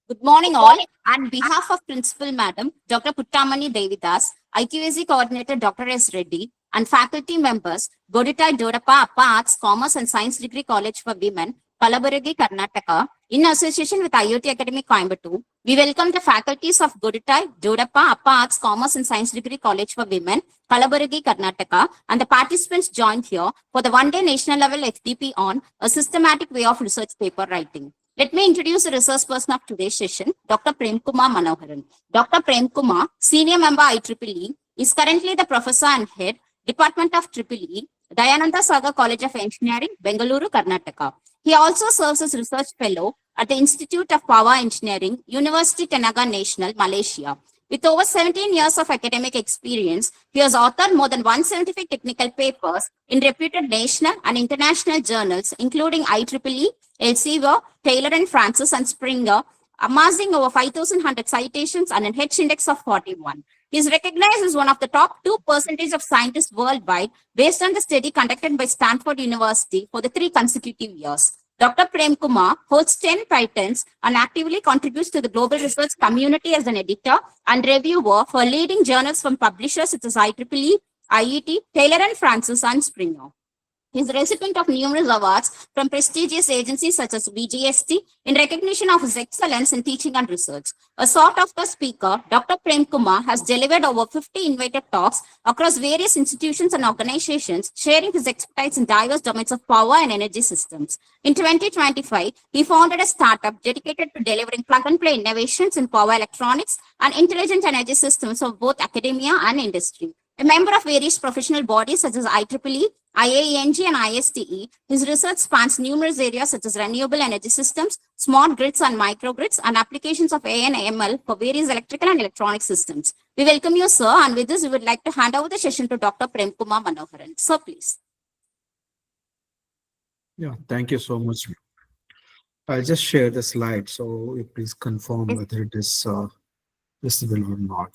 Good morning, all. On behalf of Principal Madam Dr. Puttamani Devidas, IQAC Coordinator Dr. S. Reddy, and faculty members, Goditai Dodappa Appa Arts, Commerce and Science Degree College for Women, Kalaburagi, Karnataka, in association with IoT Academy Coimbatore, we welcome the faculties of Goditai Dodappa Appa Arts, Commerce and Science Degree College for Women, Kalaburagi, Karnataka, and the participants joined here for the one-day national level FDP on a systematic way of research paper writing. Let me introduce the resource person of today's session, Dr. Prem Kumar Manoharan. Dr. Prem Kumar, Senior Member IEEE, is currently the Professor and Head, Department of EEE, Dayananda Sagar College of Engineering, Bengaluru, Karnataka. He also serves as Research Fellow at the Institute of Power Engineering, University Tenaga Nasional, Malaysia. With over 17 years of academic experience, he has authored more than 175 technical papers in reputed national and international journals, including IEEE, Elsevier, Taylor and Francis, and Springer, amassing over 5,100 citations and an H index of 41. He is recognized as one of the top 2% of scientists worldwide based on the study conducted by Stanford University for the 3 consecutive years. Dr. Prem Kumar holds 10 patents and actively contributes to the global research community as an editor and reviewer for leading journals from publishers such as IEEE, IET, Taylor and Francis, and Springer. He is a recipient of numerous awards from prestigious agencies such as BGST in recognition of his excellence in teaching and research. A sought-after speaker, Dr. Prem Kumar has delivered over 50 invited talks across various institutions and organizations, sharing his expertise in diverse domains of power and energy systems. In 2025, he founded a startup dedicated to delivering plug-and-play innovations in power electronics and intelligent energy systems for both academia and industry. A member of various professional bodies such as IEEE, IAENG, and ISTE, his research spans numerous areas such as renewable energy systems, smart grids and microgrids, and applications of AI and ML for various electrical and electronic systems. We welcome you, sir, and with this, we would like to hand over the session to Dr. Prem Kumar Manoharan. Sir, please. Yeah, thank you so much. I'll just share the slide, so you please confirm whether it is visible or not.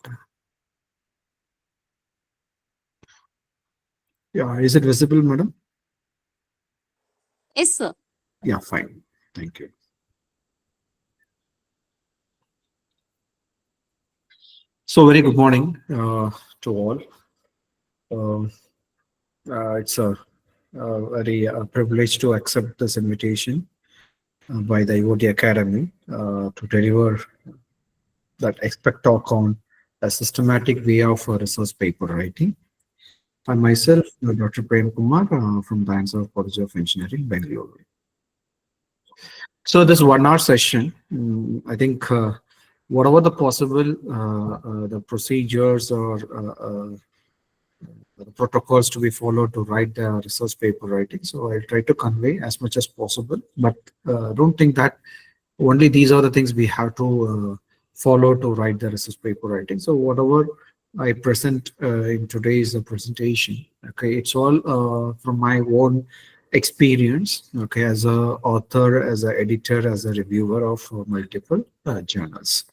Yeah, is it visible, madam? Yes, sir. Yeah, fine. Thank you. So, very good morning to all. It's a very privilege to accept this invitation by the IoT Academy to deliver that expert talk on a systematic way of research paper writing. I myself, Dr. Prem Kumar from the Answer College of Engineering, Bengaluru. So this 1 hour session, I think whatever the possible the procedures or the protocols to be followed to write the research paper writing. So I'll try to convey as much as possible, but don't think that only these are the things we have to follow to write the research paper writing. So whatever I present in today's presentation, okay, it's all from my own experience, okay, as a author, as an editor, as a reviewer of multiple journals.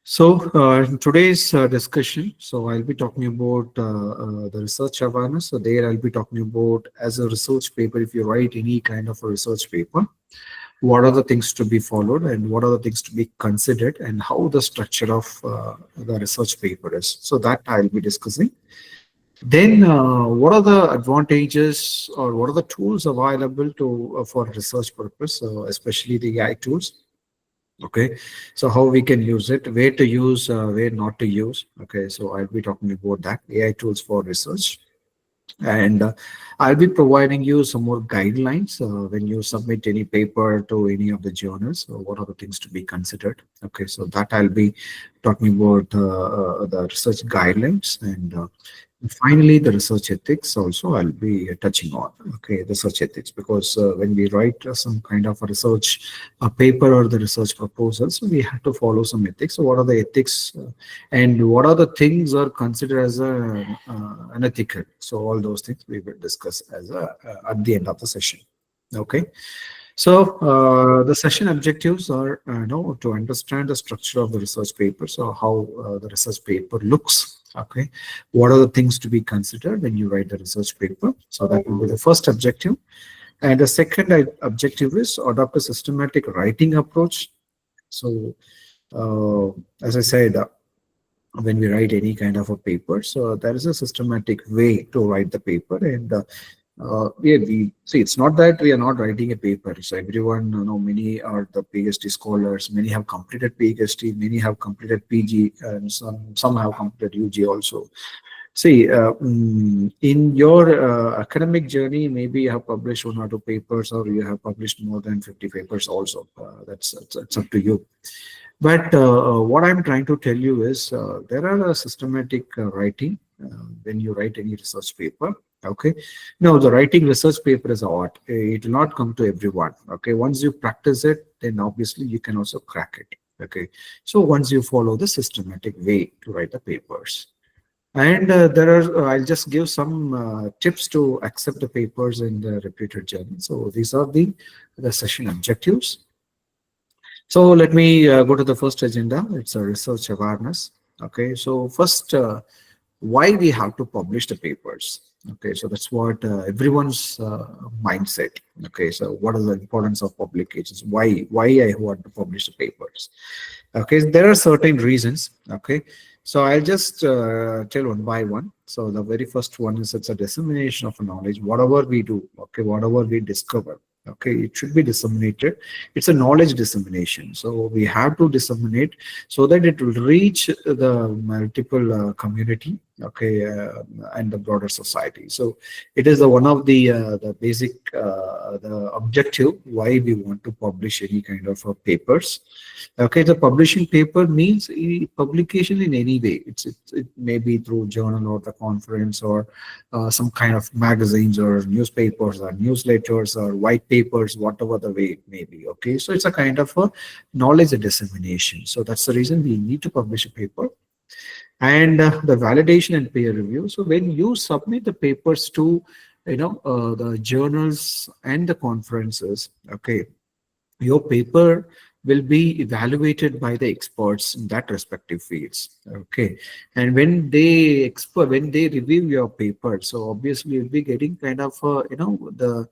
So in today's discussion, so I'll be talking about the research awareness. So there I'll be talking about, as a research paper, if you write any kind of a research paper, what are the things to be followed and what are the things to be considered and how the structure of the research paper is. So that I'll be discussing. Then what are the advantages or what are the tools available to for research purpose, especially the AI tools. Okay, so how we can use it, where to use, where not to use. Okay, so I'll be talking about that, AI tools for research. And I'll be providing you some more guidelines when you submit any paper to any of the journals. So what are the things to be considered? Okay, so that I'll be talking about the research guidelines, and finally the research ethics also I'll be touching on. Okay, research ethics, because when we write some kind of a research paper or the research proposals, we have to follow some ethics. So what are the ethics and what are the things are considered as unethical? So all those things we will discuss as at the end of the session. Okay. So the session objectives are to understand the structure of the research paper. So how the research paper looks. Okay, what are the things to be considered when you write the research paper? So that will be the first objective. And the second objective is adopt a systematic writing approach So, as I said, when we write any kind of a paper, so there is a systematic way to write the paper, and we see it's not that we are not writing a paper. So everyone, many are the PhD scholars, many have completed PhD, many have completed PG, and some have completed UG also. See, in your academic journey, maybe you have published one or two papers, or you have published more than 50 papers also. That's up to you. But what I'm trying to tell you is there are a systematic writing when you write any research paper. Okay. No, the writing research paper is art. It will not come to everyone. Okay. Once you practice it, then obviously you can also crack it. Okay. So once you follow the systematic way to write the papers. And there are, I'll just give some tips to accept the papers in the reputed journal. So these are the session objectives. So let me go to the first agenda. It's a research awareness. Okay, so first, why we have to publish the papers. Okay, so that's what everyone's mindset. Okay, so what is the importance of publications? Why I want to publish the papers? Okay, there are certain reasons. Okay, so I'll just tell one by one. So the very first one is it's a dissemination of knowledge. Whatever we do, okay, whatever we discover, okay, it should be disseminated. It's a knowledge dissemination. So we have to disseminate so that it will reach the multiple community, okay, and the broader society. So it is the one of the basic the objective why we want to publish any kind of papers. Okay, the publishing paper means publication in any way. It may be through journal or the conference or some kind of magazines or newspapers or newsletters or white papers, whatever the way it may be. Okay, so it's a kind of a knowledge dissemination. So that's the reason we need to publish a paper. And the validation and peer review. So when you submit the papers to the journals and the conferences, okay, your paper will be evaluated by the experts in that respective fields. Okay, and when they review your paper, so obviously you'll be getting kind of the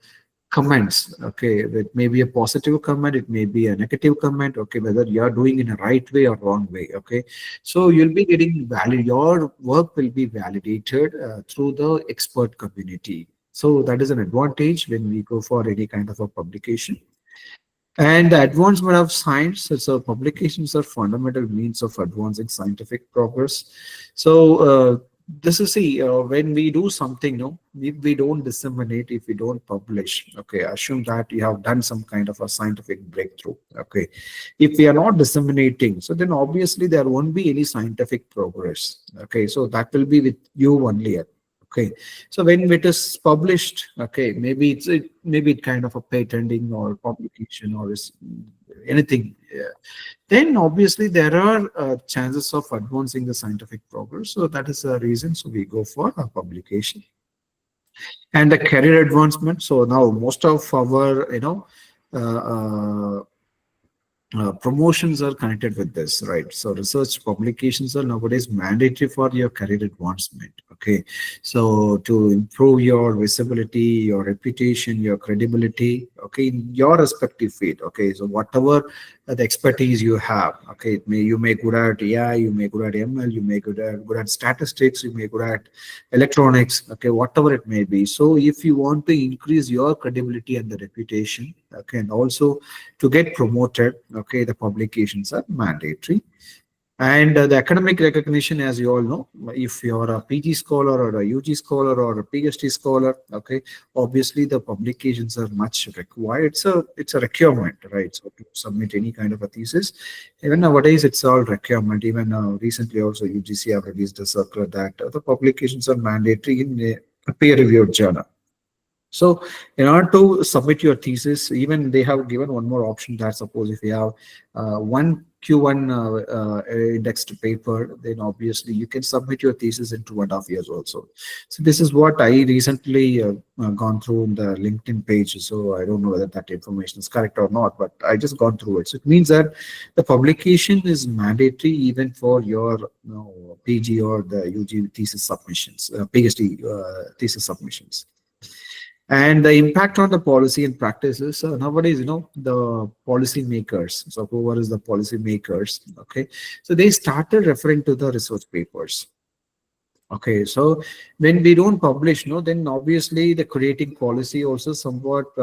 comments. Okay, it may be a positive comment, it may be a negative comment. Okay, whether you are doing in a right way or wrong way. Okay, so you'll be getting valid. Your work will be validated through the expert community. So that is an advantage when we go for any kind of a publication. And the advancement of science, so publications are fundamental means of advancing scientific progress. So this is see when we do something, no, if we don't disseminate, if we don't publish, okay, assume that you have done some kind of a scientific breakthrough. Okay, if we are not disseminating, so then obviously there won't be any scientific progress. Okay, so that will be with you only. Okay, so when it is published, okay, maybe it kind of a patenting or publication or is anything, then obviously there are chances of advancing the scientific progress. So that is the reason. So we go for a publication and the career advancement. So now most of our promotions are connected with this, right? So research publications are nowadays mandatory for your career advancement. Okay, so to improve your visibility, your reputation, your credibility, okay, in your respective field. Okay, so whatever the expertise you have, okay, you may good at AI, you may good at ML, you may good at statistics, you may good at electronics, okay, whatever it may be. So if you want to increase your credibility and the reputation, okay, and also to get promoted, okay, the publications are mandatory. And the academic recognition, as you all know, if you're a PG scholar or a UG scholar or a PhD scholar, okay, obviously the publications are much required. It's a requirement, right? So to submit any kind of a thesis, even nowadays it's all requirement. Even recently also UGC have released a circular that the publications are mandatory in a peer-reviewed journal. So in order to submit your thesis, even they have given one more option that suppose if you have one Q1 indexed paper, then obviously you can submit your thesis in 2.5 years also. So this is what I recently gone through in the LinkedIn page. So I don't know whether that information is correct or not, but I just gone through it. So it means that the publication is mandatory even for your PG or the UG thesis submissions, PhD thesis submissions. And the impact on the policy and practices, nowadays, the policy makers, so whoever is the policy makers, okay, so they started referring to the research papers. Okay, so when we don't publish, no, then obviously the creating policy also somewhat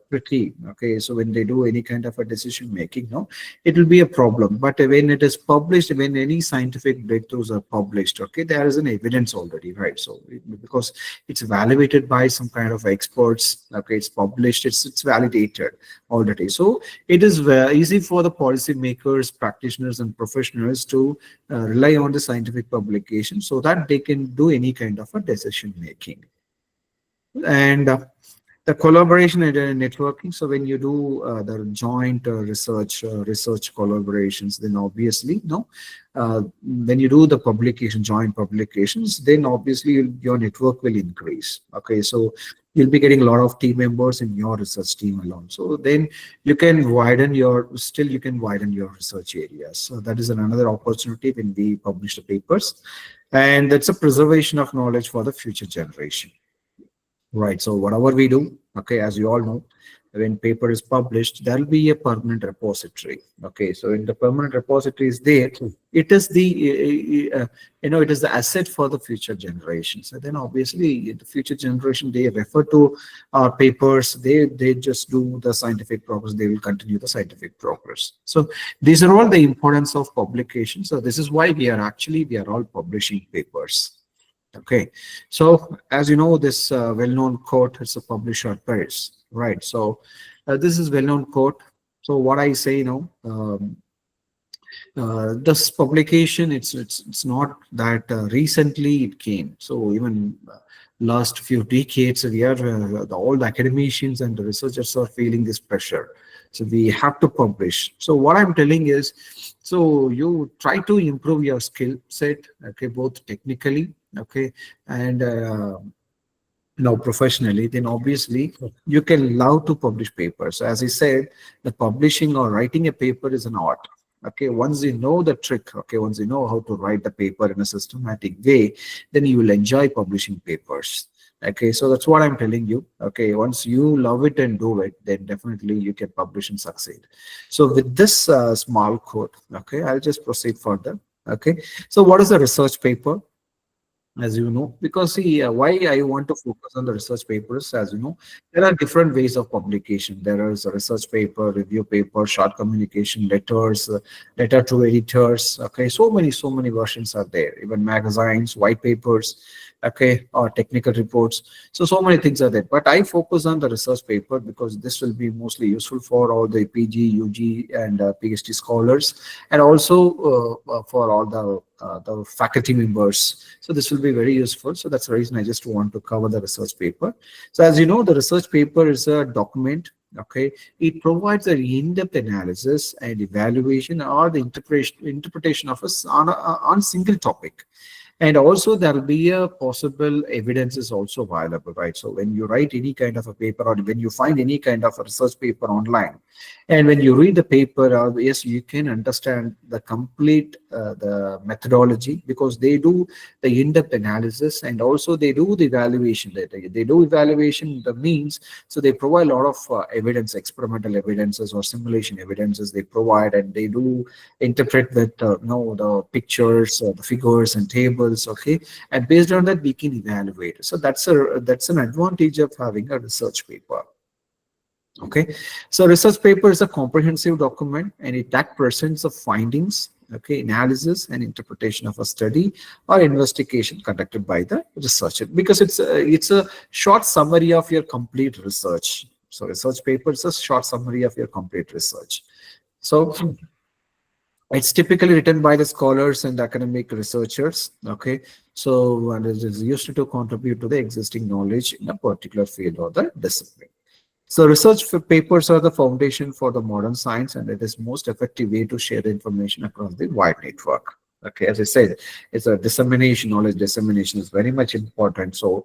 tricky. Okay, so when they do any kind of a decision making, no, it will be a problem. But when it is published, when any scientific breakthroughs are published, okay, there is an evidence already, right? So because it's validated by some kind of experts, okay, it's published, it's validated already. So it is very easy for the policy makers, practitioners, and professionals to rely on the scientific publication so that they can do any kind of a decision making. And the collaboration and networking. So when you do the joint research collaborations, then obviously, no, when you do the publication, joint publications, then obviously your network will increase. Okay, so you'll be getting a lot of team members in your research team alone. So then you can widen your research areas. So that is another opportunity when we publish the papers, and that's a preservation of knowledge for the future generation. Right. So whatever we do, okay, as you all know, when paper is published, there'll be a permanent repository. Okay. So when the permanent repository is there, it is it is the asset for the future generations. So then obviously the future generation, they refer to our papers, they just do the scientific progress, they will continue the scientific progress. So these are all the importance of publication. So this is why we are all publishing papers. Okay, so as you know, this well-known quote, it's a publisher Paris, right? So this is well-known quote. So what I say, this publication, it's not that recently it came. So even last few decades, we are all the academicians and the researchers are feeling this pressure. So we have to publish. So what I'm telling is, so you try to improve your skill set, okay, both technically, okay, and professionally, then obviously you can love to publish papers. As I said, the publishing or writing a paper is an art. Okay, once you know the trick, okay, once you know how to write the paper in a systematic way, then you will enjoy publishing papers. Okay, so that's what I'm telling you. Okay, once you love it and do it, then definitely you can publish and succeed. So with this small quote, okay, I'll just proceed further. Okay, so what is a research paper? As you know, because see, why I want to focus on the research papers, as you know, there are different ways of publication. There is a research paper, review paper, short communication, letters, letter to editors. Okay, so many versions are there. Even magazines, white papers, okay, or technical reports. So many things are there. But I focus on the research paper because this will be mostly useful for all the PG, UG, and PhD scholars, and also for all the faculty members. So this will be very useful. So that's the reason I just want to cover the research paper. So as you know, the research paper is a document. Okay, it provides an in-depth analysis and evaluation or the interpretation of on single topic. And also there will be a possible evidence is also available, right? So when you write any kind of a paper or when you find any kind of a research paper online, and when you read the paper, yes, you can understand the complete the methodology, because they do the in-depth analysis and also they do the evaluation. They do evaluation, the means, so they provide a lot of evidence, experimental evidences or simulation evidences they provide, and they do interpret with the pictures, the figures and tables. Okay, and based on that we can evaluate. So that's an advantage of having a research paper. Okay, so research paper is a comprehensive document, and that presents the findings, okay, analysis and interpretation of a study or investigation conducted by the researcher, because it's a short summary of your complete research. So research paper is a short summary of your complete research. So it's typically written by the scholars and academic researchers. Okay, so and it is used to contribute to the existing knowledge in a particular field or the discipline. So research papers are the foundation for the modern science, and it is most effective way to share the information across the wide network. Okay, as I said, it's a dissemination, knowledge dissemination is very much important. So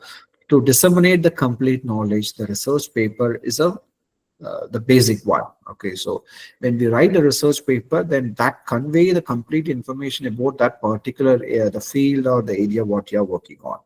to disseminate the complete knowledge, the research paper is the basic one. Okay, so when we write a research paper, then that convey the complete information about that particular the field or the area what you're working on.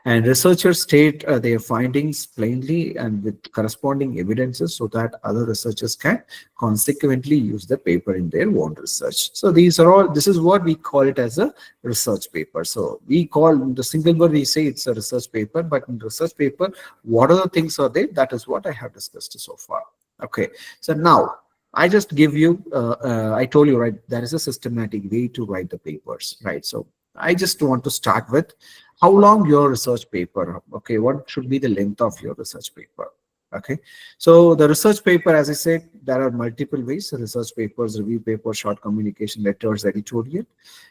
And researchers state their findings plainly and with corresponding evidences so that other researchers can consequently use the paper in their own research. So these are all, this is what we call it as a research paper. So we call the single word, we say it's a research paper, but in research paper, what other things are there? That is what I have discussed so far. Okay, so now I just give you, I told you, right, there is a systematic way to write the papers, right? So I just want to start with how long your research paper, okay, what should be the length of your research paper? Okay, so the research paper, as I said, there are multiple ways: research papers, review papers, short communication letters, editorial.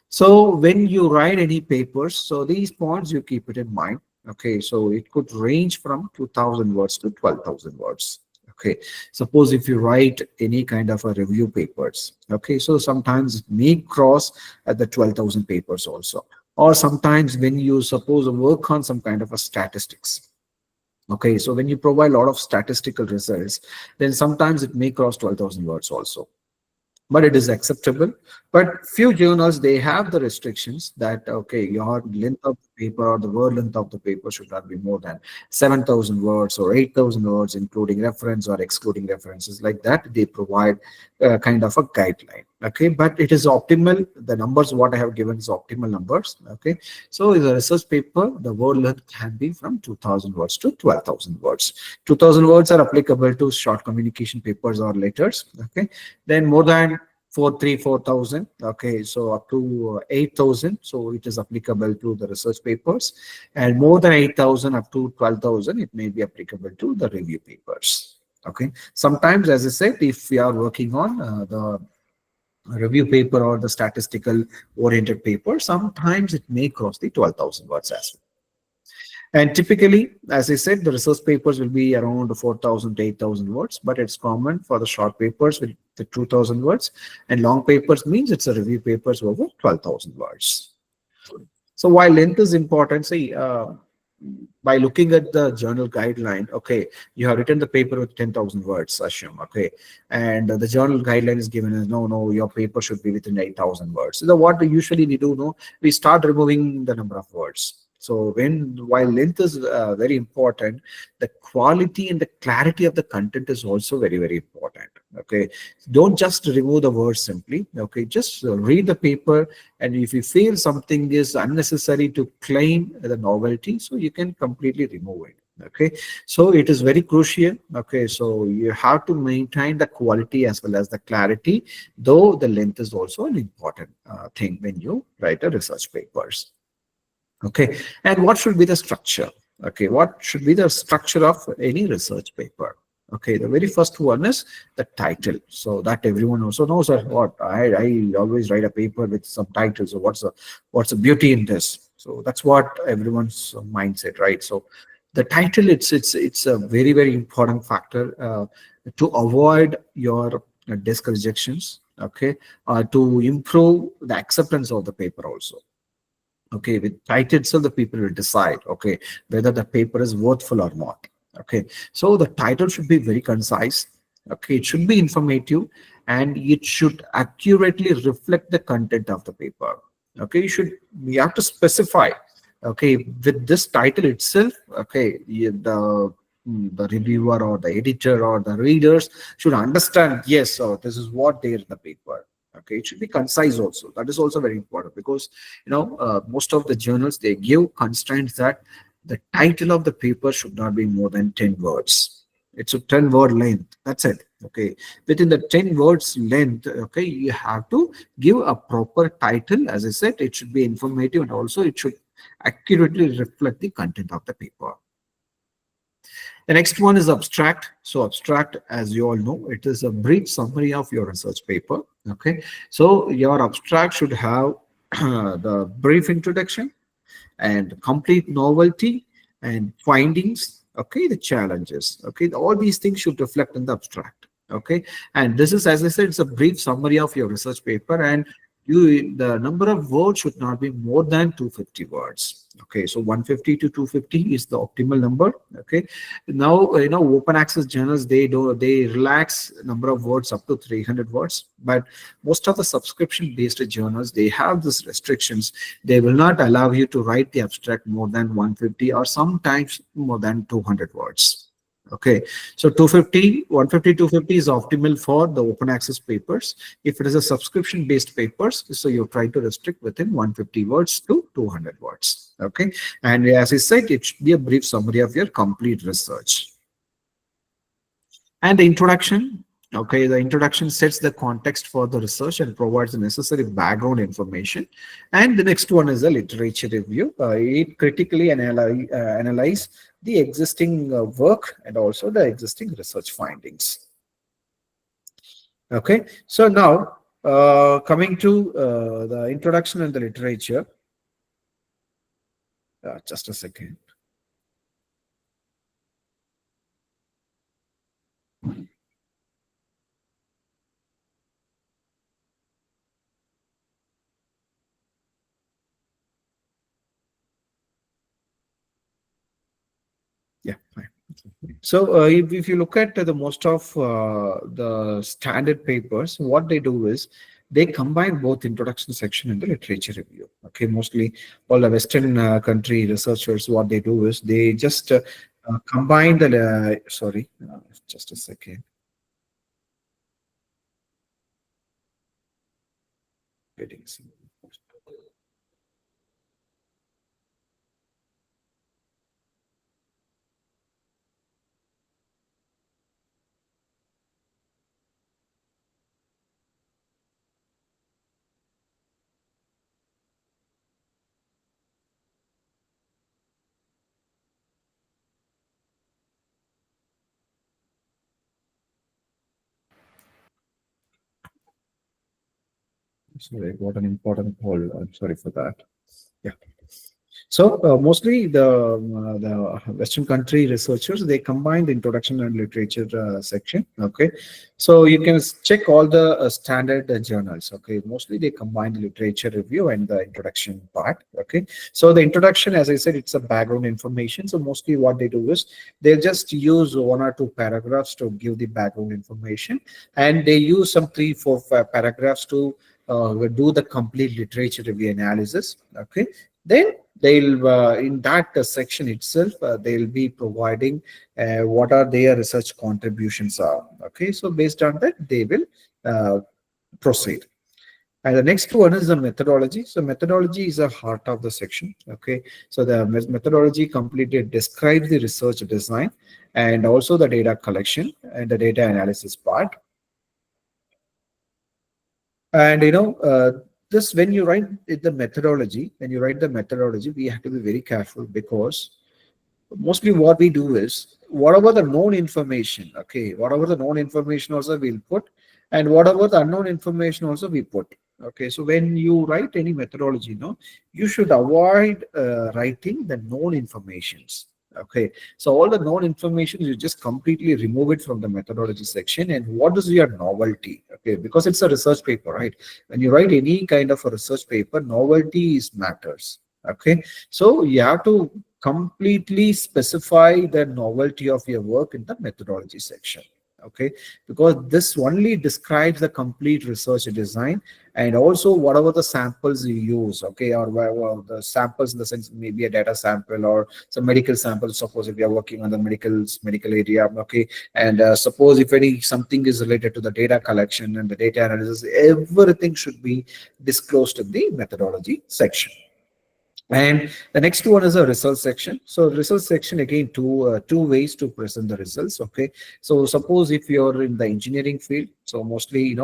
So when you write any papers, so these points you keep it in mind. Okay, so it could range from 2000 words to 12,000 words. Okay, suppose if you write any kind of a review papers, okay, so sometimes it may cross at the 12,000 papers also. Or sometimes when you suppose work on some kind of a statistics. Okay, so when you provide a lot of statistical results, then sometimes it may cross 12,000 words also, but it is acceptable. But few journals, they have the restrictions that, okay, your length of the paper or the word length of the paper should not be more than 7,000 words or 8,000 words, including reference or excluding references. Like that, they provide kind of a guideline. Okay, but it is optimal. The numbers what I have given is optimal numbers. Okay, so in a research paper, the word length can be from 2,000 words to 12,000 words. 2,000 words are applicable to short communication papers or letters. Okay, then more than 4,000, okay, so up to 8,000, so it is applicable to the research papers, and more than 8,000 up to 12,000, it may be applicable to the review papers. Okay, sometimes, as I said, if we are working on the review paper or the statistical oriented paper, sometimes it may cross the 12,000 words as well. And typically, as I said, the research papers will be around 4,000 to 8,000 words, but it's common for the short papers with the 2,000 words, and long papers means it's a review papers over 12,000 words. So while length is important, see, by looking at the journal guideline, okay, you have written the paper with 10,000 words, assume, okay, and the journal guideline is given as no, your paper should be within 8,000 words. So what usually we do, no, we start removing the number of words. So while length is very important, the quality and the clarity of the content is also very, very important. Okay, don't just remove the words simply. Okay, just read the paper, and if you feel something is unnecessary to claim the novelty, so you can completely remove it. Okay, so it is very crucial. Okay, so you have to maintain the quality as well as the clarity, though the length is also an important thing when you write a research papers. Okay, and what should be the structure? Okay, what should be the structure of any research paper? Okay, the very first one is the title, so that everyone also knows that what I always write a paper with some title. So what's the beauty in this? So that's what everyone's mindset, right? So the title, it's a very, very important factor to avoid your desk rejections. Okay, to improve the acceptance of the paper also. Okay, with title itself, the people will decide, okay, whether the paper is worthful or not. Okay, so the title should be very concise. Okay, it should be informative, and it should accurately reflect the content of the paper. Okay, you have to specify, okay, with this title itself, okay, the reviewer or the editor or the readers should understand, yes, so this is what there in the paper. Okay, it should be concise also. That is also very important, because most of the journals, they give constraints that the title of the paper should not be more than 10 words. It's a 10-word length, that's it. Okay, within the 10 words length, okay, you have to give a proper title. As I said, it should be informative, and also it should accurately reflect the content of the paper. The next one is abstract. So abstract, as you all know, it is a brief summary of your research paper. Okay, so your abstract should have the brief introduction and complete novelty and findings. Okay, the challenges. Okay, all these things should reflect in the abstract. Okay, and this is, as I said, it's a brief summary of your research paper, and the number of words should not be more than 250 words. Okay, so 150 to 250 is the optimal number. Okay, now open access journals, they relax number of words up to 300 words, but most of the subscription based journals, they have these restrictions. They will not allow you to write the abstract more than 150 or sometimes more than 200 words. Okay, so 250 is optimal for the open access papers. If it is a subscription based papers, so you try to restrict within 150 words to 200 words. Okay, and as I said, it should be a brief summary of your complete research. And the introduction, okay, the introduction sets the context for the research and provides the necessary background information. And the next one is a literature review. It critically analyze the existing work and also the existing research findings. Okay, so now coming to the introduction and the literature. Just a second. Yeah, fine. So if you look at the most of the standard papers, what they do is they combine both introduction section and the literature review. Okay, mostly all the Western country researchers, what they do is they just combine the, sorry, just a second. Sorry, what an important call. I'm sorry for that. Yeah. So mostly the Western country researchers, they combine the introduction and literature section. Okay, so you can check all the standard journals. Okay, mostly they combine the literature review and the introduction part. Okay, so the introduction, as I said, it's a background information. So mostly what they do is they just use one or two paragraphs to give the background information, and they use some 3, 4, 5 paragraphs to do the complete literature review analysis. Okay, then they'll in that section itself they'll be providing what are their research contributions are. Okay, so based on that they will proceed. And the next one is the methodology. So methodology is the heart of the section. Okay, so the methodology completely describes the research design and also the data collection and the data analysis part. And this, when you write the methodology, we have to be very careful, because mostly what we do is whatever the known information, okay, whatever the known information also we'll put, and whatever the unknown information also we put. Okay, so when you write any methodology, you should avoid writing the known informations. Okay, so all the known information, you just completely remove it from the methodology section. And what is your novelty? Okay, because it's a research paper, right? When you write any kind of a research paper, novelty is matters. Okay, so you have to completely specify the novelty of your work in the methodology section. Okay, because this only describes the complete research design, and also whatever the samples you use. Okay, or the samples in the sense, maybe a data sample or some medical samples. Suppose if you are working on the medical area. Okay, and suppose if something is related to the data collection and the data analysis, everything should be disclosed in the methodology section. And the next one is a result section. So result section, again, two ways to present the results. Okay, so suppose if you're in the engineering field, so mostly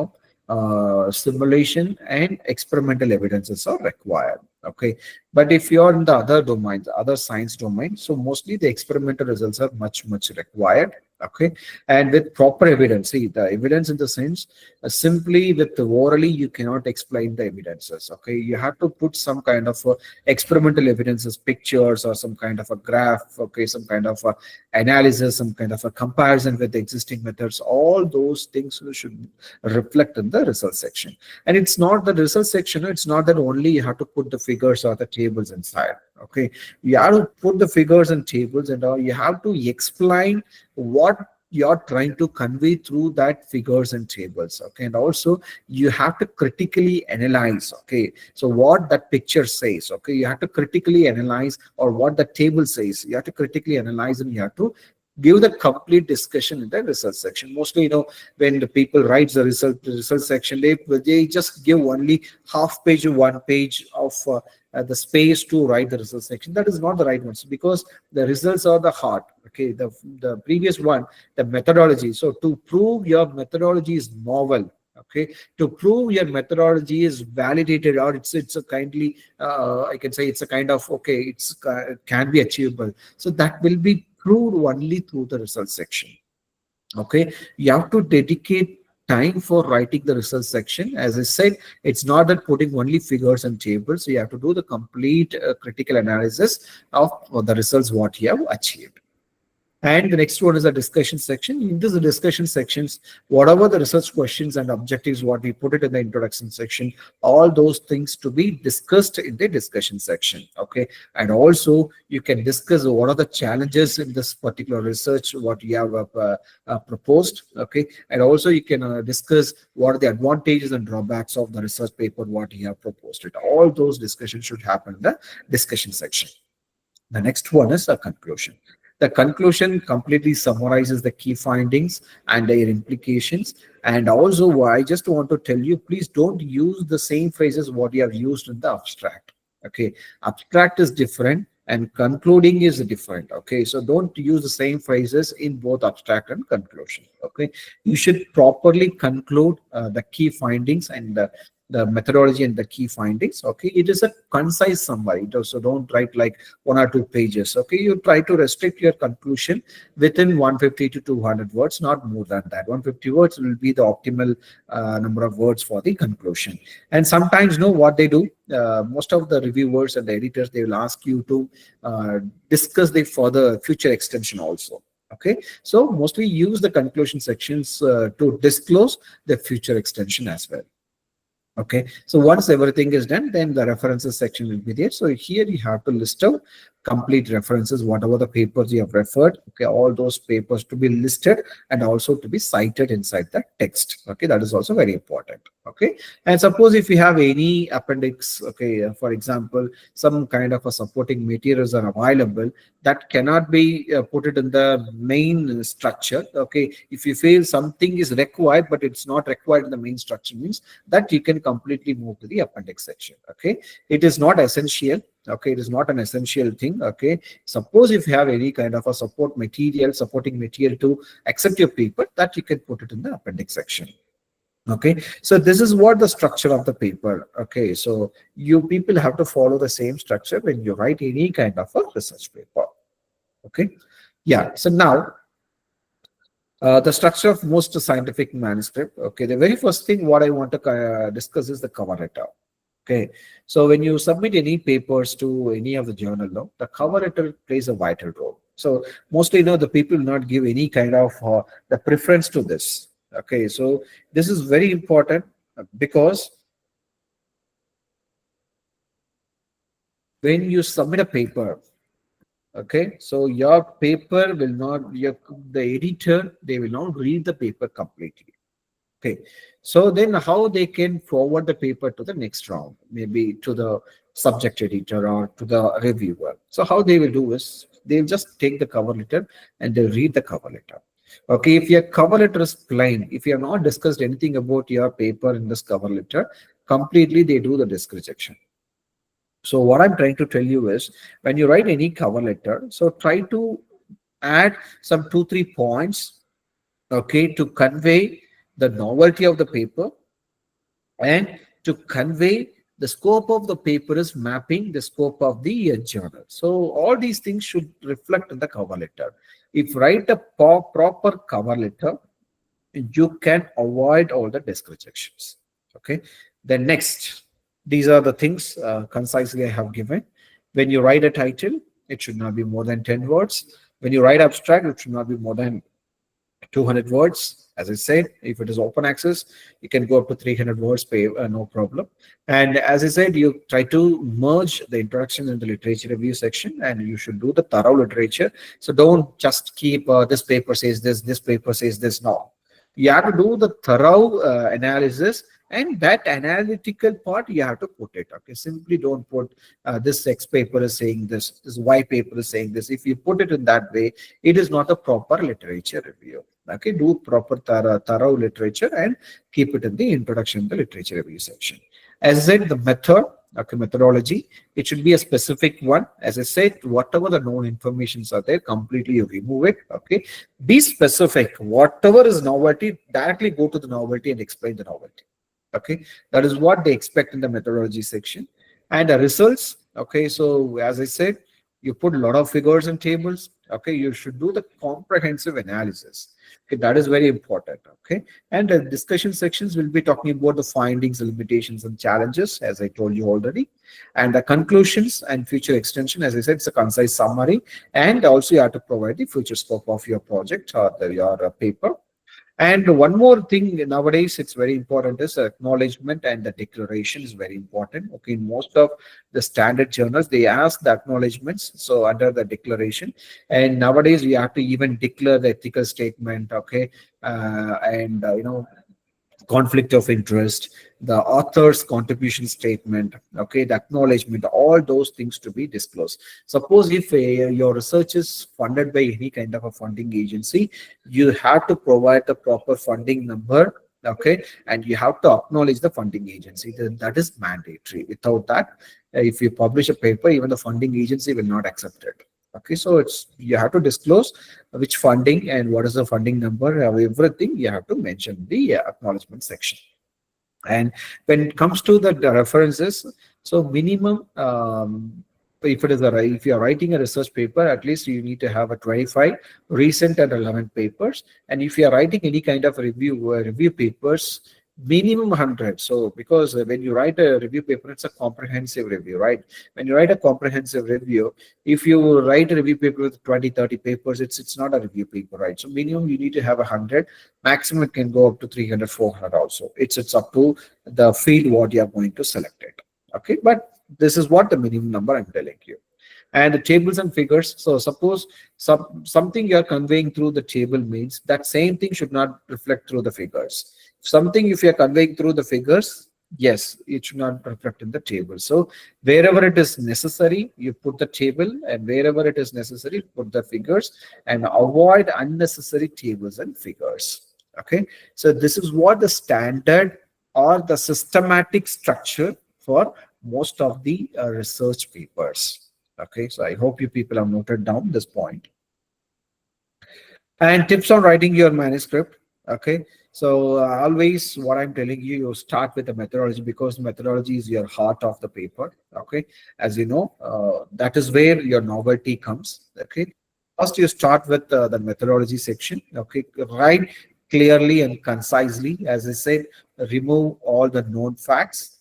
simulation and experimental evidences are required. Okay, but if you're in the other domains, other science domains, so mostly the experimental results are much required. Okay, and with proper evidence. See, the evidence in the sense, simply with orally you cannot explain the evidences. Okay, you have to put some kind of experimental evidences, pictures, or some kind of a graph. Okay, some kind of a analysis, some kind of a comparison with the existing methods. All those things should reflect in the result section. And it's not the result section, it's not that only you have to put the figures or the tables inside. Okay, you have to put the figures and tables and all. You have to explain what you're trying to convey through that figures and tables. Okay, and also you have to critically analyze. Okay, so what that picture says. Okay, you have to critically analyze, or what the table says. You have to critically analyze, and you have to give the complete discussion in the result section. Mostly, when the people writes the result section, they just give only half page or 1 page of the space to write the result section. That is not the right one, because the results are the heart. Okay, the previous one, the methodology. So to prove your methodology is novel, okay, to prove your methodology is validated, or it's a kindly I can say it's a kind of, okay, can be achievable, so that will be proved only through the result section. Okay, you have to dedicate time for writing the result section. As I said, it's not that putting only figures and tables. So you have to do the complete critical analysis of the results what you have achieved. And the next one is the discussion section. In this discussion sections, whatever the research questions and objectives, what we put it in the introduction section, all those things to be discussed in the discussion section. Okay. And also you can discuss what are the challenges in this particular research, what you have proposed. Okay. And also you can discuss what are the advantages and drawbacks of the research paper, what you have proposed. It. All those discussions should happen in the discussion section. The next one is a conclusion. The conclusion completely summarizes the key findings and their implications. And also, I just want to tell you, please don't use the same phrases what you have used in the abstract. Okay, abstract is different and concluding is different. Okay, so don't use the same phrases in both abstract and conclusion. Okay, you should properly conclude the key findings and the methodology and the key findings. Okay, it is a concise summary, so don't write like 1 or 2 pages. Okay, you try to restrict your conclusion within 150 to 200 words, not more than that. 150 words will be the optimal number of words for the conclusion. And sometimes, what they do, most of the reviewers and the editors, they will ask you to discuss the further future extension also. Okay, so mostly use the conclusion sections to disclose the future extension as well. Okay, so once everything is done, then the references section will be there. So here you have to list out complete references, whatever the papers you have referred. Okay, all those papers to be listed and also to be cited inside the text. Okay, that is also very important. Okay, and suppose if you have any appendix, okay, for example, some kind of a supporting materials are available that cannot be put it in the main structure. Okay, if you feel something is required but it's not required in the main structure, means that you can completely move to the appendix section. Okay, it is not essential. Okay, it is not an essential thing. Okay, suppose if you have any kind of a supporting material to accept your paper, that you can put it in the appendix section. Okay, so this is what the structure of the paper. Okay, so you people have to follow the same structure when you write any kind of a research paper. Okay, yeah, so now the structure of most scientific manuscript. Okay, the very first thing what I want to discuss is the cover letter. Okay, so when you submit any papers to any of the journal, no, the cover letter plays a vital role. So mostly, the people will not give any kind of the preference to this. Okay, so this is very important because when you submit a paper, okay, so your paper will not, the editor, they will not read the paper completely. Okay, so then how they can forward the paper to the next round, maybe to the subject editor or to the reviewer. So how they will do is they'll just take the cover letter and they'll read the cover letter. Okay, if your cover letter is plain, if you have not discussed anything about your paper in this cover letter, completely they do the disk rejection. So what I'm trying to tell you is when you write any cover letter, so try to add some 2-3 points, okay, to convey the novelty of the paper and to convey the scope of the paper is mapping the scope of the journal. So all these things should reflect in the cover letter. If write a proper cover letter, you can avoid all the disk rejections. Okay. Then next, these are the things concisely I have given. When you write a title, it should not be more than 10 words. When you write abstract, it should not be more than 200 words. As I said, if it is open access, you can go up to 300 words, pay, no problem. And as I said, you try to merge the introduction and the literature review section, and you should do the thorough literature. So don't just keep this paper says this paper says this. No, you have to do the thorough analysis, and that analytical part you have to put it. Okay, simply don't put this X paper is saying this Y paper is saying this. If you put it in that way, it is not a proper literature review. Okay, do proper thorough literature and keep it in the introduction, the literature review section. As I said, the method, okay, methodology, it should be a specific one. As I said, whatever the known informations are there, completely you remove it. Okay, be specific. Whatever is novelty, directly go to the novelty and explain the novelty. Okay, that is what they expect in the methodology section. And the results, okay, so as I said, you put a lot of figures and tables. Okay, you should do the comprehensive analysis. Okay, that is very important. Okay, and the discussion sections will be talking about the findings, limitations, and challenges, as I told you already. And the conclusions and future extension, as I said, it's a concise summary. And also you have to provide the future scope of your project or your paper. And one more thing nowadays, it's very important is acknowledgement, and the declaration is very important. Okay, in most of the standard journals, they ask the acknowledgements. So under the declaration, and nowadays we have to even declare the ethical statement. Okay, and conflict of interest, the author's contribution statement, okay, the acknowledgement, all those things to be disclosed. Suppose if your research is funded by any kind of a funding agency, you have to provide the proper funding number, okay, and you have to acknowledge the funding agency. That is mandatory. Without that, if you publish a paper, even the funding agency will not accept it. Okay, so it's you have to disclose which funding and what is the funding number, everything you have to mention the acknowledgement section. And when it comes to the references, so minimum, if it is if you are writing a research paper, at least you need to have a 25 recent and relevant papers. And if you are writing any kind of review papers, minimum 100. So because when you write a review paper, it's a comprehensive review, right? When you write a comprehensive review, if you write a review paper with 20-30 papers, it's not a review paper, right? So minimum you need to have 100. Maximum it can go up to 300-400 also. It's up to the field what you are going to select it. Okay, but this is what the minimum number I'm telling you. And the tables and figures, so suppose something you're conveying through the table means that same thing should not reflect through the figures. Something if you're conveying through the figures, yes, it should not reflect in the table. So wherever it is necessary, you put the table, and wherever it is necessary, put the figures, and avoid unnecessary tables and figures. Okay, so this is what the standard or the systematic structure for most of the research papers. Okay, so I hope you people have noted down this point. And tips on writing your manuscript. Okay, so always what I'm telling you, you start with the methodology, because methodology is your heart of the paper. Okay, as you know, that is where your novelty comes. Okay, first you start with the methodology section. Okay, write clearly and concisely. As I said, remove all the known facts.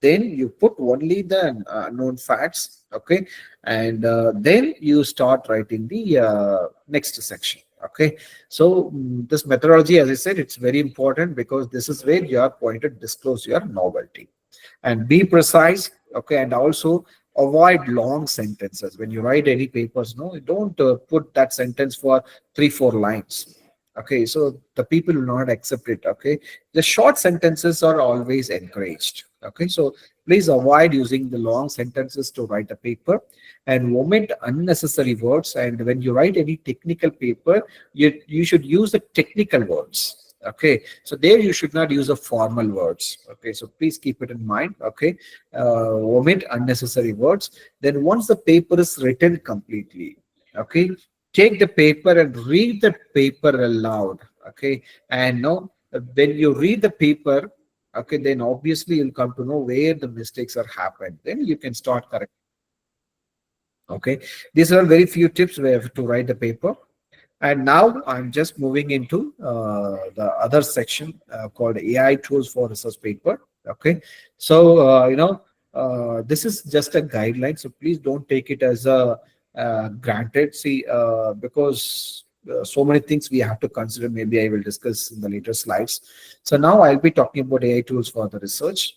Then you put only the known facts. Okay, and then you start writing the next section. Okay, so this methodology, as I said, it's very important, because this is where you are going to disclose your novelty. And be precise. Okay, and also avoid long sentences when you write any papers. No, don't put that sentence for 3-4 lines. Okay, so the people will not accept it. Okay, the short sentences are always encouraged. Okay, so please avoid using the long sentences to write a paper, and omit unnecessary words. And when you write any technical paper, you should use the technical words. Okay, so there you should not use the formal words. Okay, so please keep it in mind. Okay, omit unnecessary words. Then once the paper is written completely, okay, take the paper and read the paper aloud. Okay, and now when you read the paper, okay, then obviously you'll come to know where the mistakes are happened. Then you can start correcting. Okay, these are very few tips where to write the paper. And now I'm just moving into the other section called AI tools for research paper. Okay, so this is just a guideline, so please don't take it as a granted. See, because so many things we have to consider. Maybe I will discuss in the later slides. So now I'll be talking about AI tools for the research.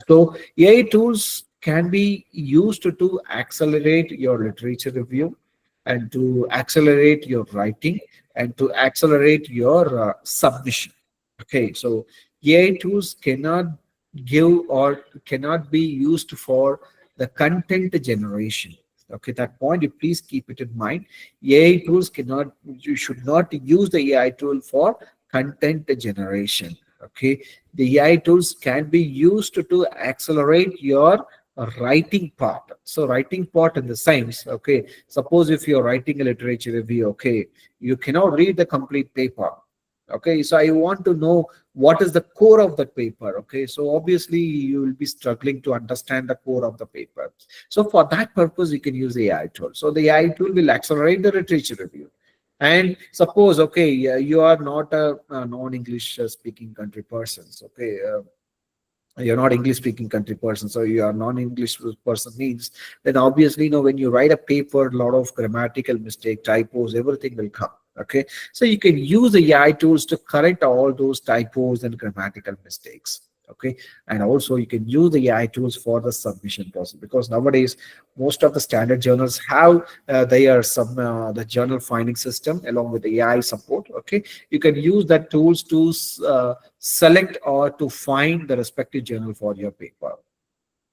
So AI tools can be used to accelerate your literature review and to accelerate your writing and to accelerate your submission. Okay, so AI tools cannot give or cannot be used for the content generation. Okay, that point you please keep it in mind. AI tools cannot, you should not use the AI tool for content generation. Okay, the AI tools can be used to accelerate your writing part. So writing part in the science, okay, suppose if you're writing a literature review, okay, you cannot read the complete paper. Okay, so I want to know what is the core of the paper. Okay, so obviously you will be struggling to understand the core of the paper. So for that purpose, you can use the AI tool. So the AI tool will accelerate the literature review. And suppose, okay, you are not a non-English speaking country persons. Okay, you're not English speaking country person, so you are non-English person means then obviously, when you write a paper, a lot of grammatical mistake, typos, everything will come. Okay, so you can use the AI tools to correct all those typos and grammatical mistakes. Okay, and also you can use the AI tools for the submission process, because nowadays most of the standard journals have their the journal finding system along with the AI support. Okay, you can use that tools to select or to find the respective journal for your paper.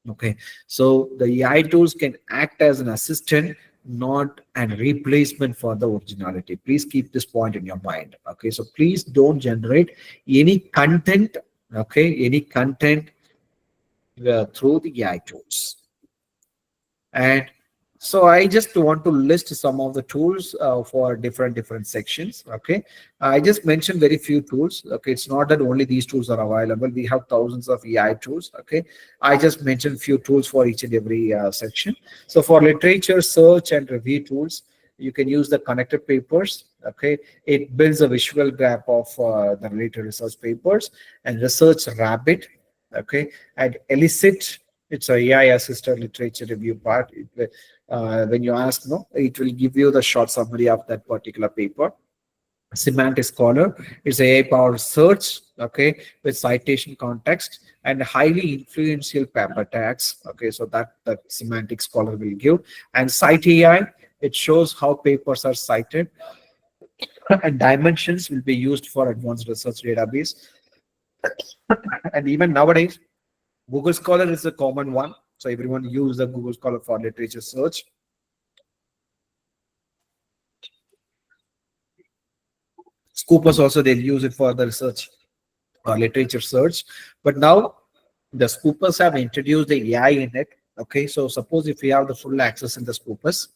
Okay, so the AI tools can act as an assistant, not an replacement for the originality. Please keep this point in your mind. Okay, so please don't generate any content, okay, any content through the AI tools. And so I just want to list some of the tools for different sections. Okay, I just mentioned very few tools. Okay, it's not that only these tools are available. We have thousands of AI tools. Okay, I just mentioned few tools for each and every section. So for literature search and review tools, you can use the connected papers. Okay, it builds a visual graph of the related research papers. And research rabbit, okay, and elicit, it's a AI assisted literature review part. When you ask, no, it will give you the short summary of that particular paper. Semantic Scholar is AI powered search, okay, with citation context and highly influential paper tags. Okay, so that Semantic Scholar will give. And Cite AI, it shows how papers are cited. And dimensions will be used for advanced research database. And even nowadays, Google Scholar is a common one. So everyone use the Google Scholar for literature search. Scoopers also, they'll use it for the research or literature search. But now the Scoopers have introduced the AI in it. Okay, so suppose if you have the full access in the Scoopers,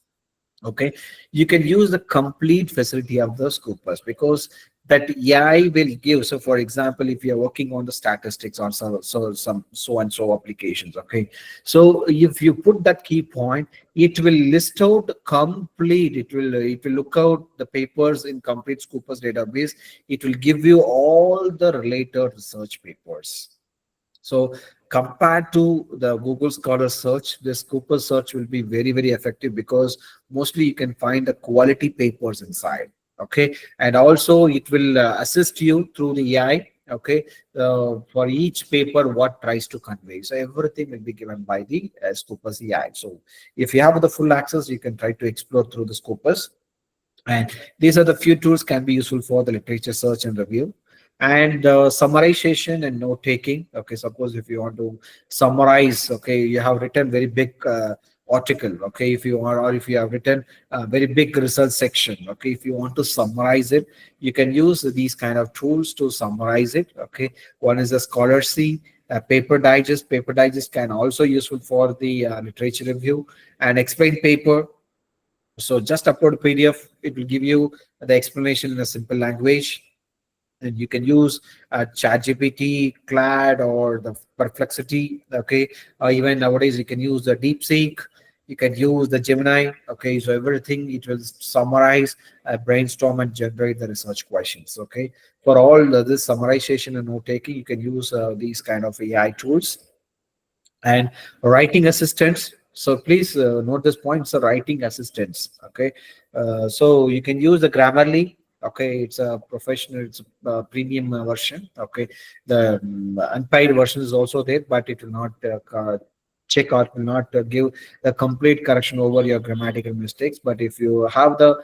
okay, you can use the complete facility of the Scoopers, because that AI will give. So for example, if you're working on the statistics on some so and so applications, okay, so if you put that key point, it will list out complete, it will look out the papers in complete Scoopers database. It will give you all the related research papers. So compared to the Google Scholar search, this Cooper search will be very effective, because mostly you can find the quality papers inside. Okay, and also it will assist you through the AI. Okay, for each paper what tries to convey. So everything will be given by the Scopus AI. So if you have the full access, you can try to explore through the Scopus. And these are the few tools can be useful for the literature search and review. And summarization and note taking. Okay, suppose if you want to summarize, okay, you have written very big article. Okay, if you are, or if you have written a very big research section. Okay, if you want to summarize it, you can use these kind of tools to summarize it. Okay, one is the Scholarcy. Paper Digest. Paper Digest can also useful for the literature review. And Explain Paper. So just upload a PDF. It will give you the explanation in a simple language. And you can use ChatGPT, CLAD, or the Perplexity. Okay, even nowadays you can use the DeepSeek. You can use the Gemini. Okay, so everything it will summarize, brainstorm, and generate the research questions. Okay, for all this summarization and note taking, you can use these kind of AI tools. And writing assistants. So please note this point. It's a writing assistance. Okay, so you can use the Grammarly. Okay, it's a professional, it's a premium version. Okay, the unpaid version is also there, but it will not check or will not give the complete correction over your grammatical mistakes. But if you have the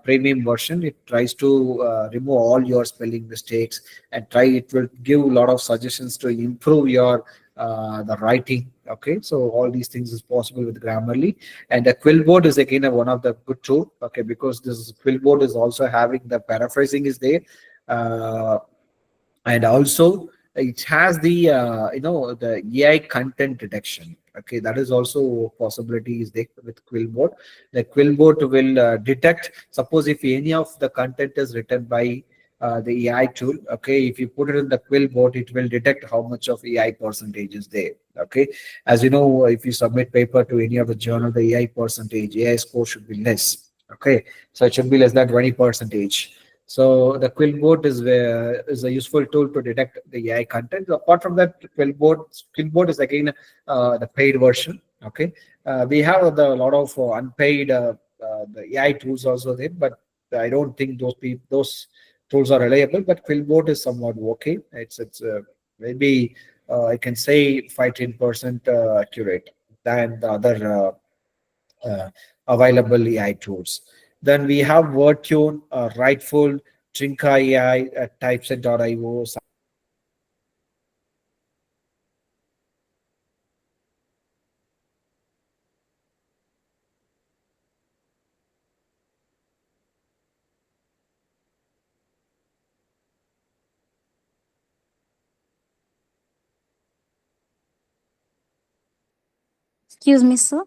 premium version, it tries to remove all your spelling mistakes and try. It will give a lot of suggestions to improve your the writing. Okay, so all these things is possible with Grammarly, and the Quillboard is again one of the good tool. Okay, because this Quillboard is also having the paraphrasing is there, uh, and also it has the the AI content detection. Okay, that is also a possibility is there with Quillboard. The Quillboard will detect, suppose if any of the content is written by the AI tool. Okay, if you put it in the Quillboard, it will detect how much of AI percentage is there. Okay, as you know, if you submit paper to any of the journal, the AI percentage, AI score should be less. Okay, so it should be less than 20 percentage. So the Quillboard is a useful tool to detect the AI content. Apart from that, Quillboard is again the paid version. Okay, we have a lot of unpaid the AI tools also there, but I don't think those tools are reliable. But Quillboard is somewhat okay. It's maybe I can say 5-10% accurate than the other available AI tools. Then we have WordTune, Rightful, Trinka AI, Typeset.io. Excuse me, sir.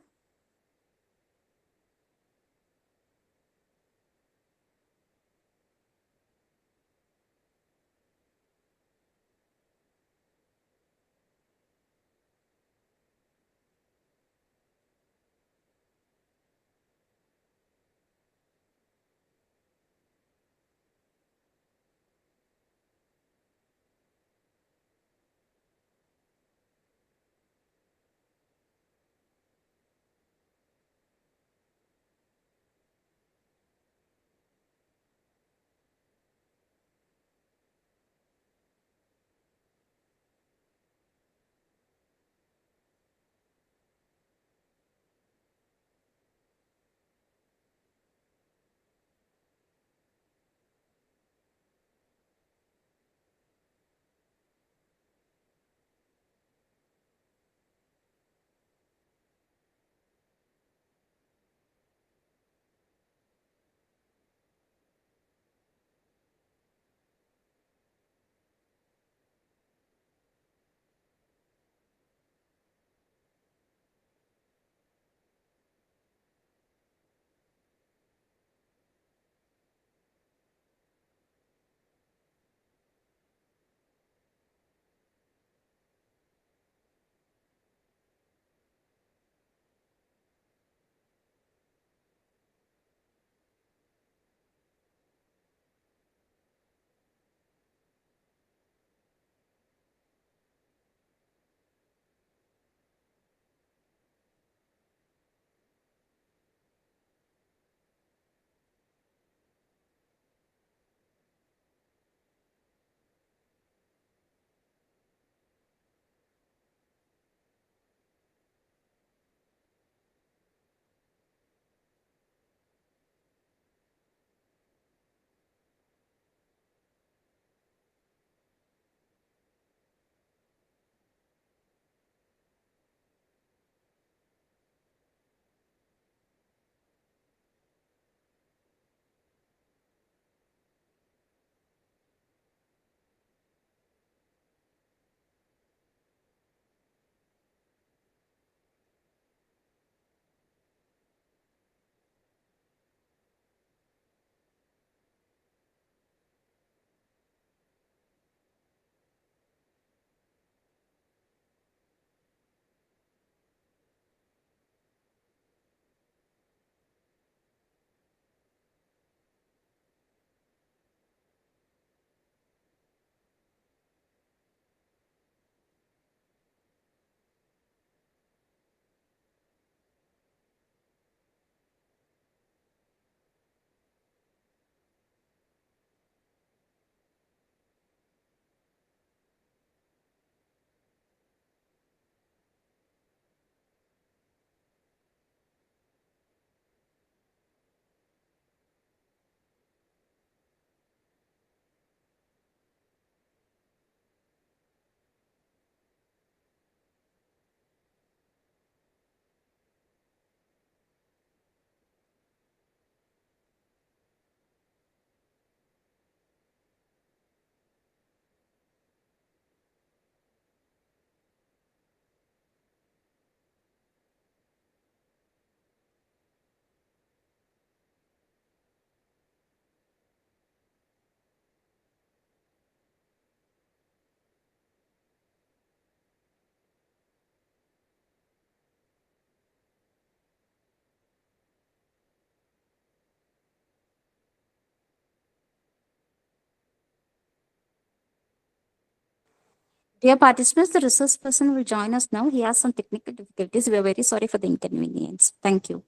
Dear participants, the resource person will join us now. He has some technical difficulties. We are very sorry for the inconvenience. Thank you.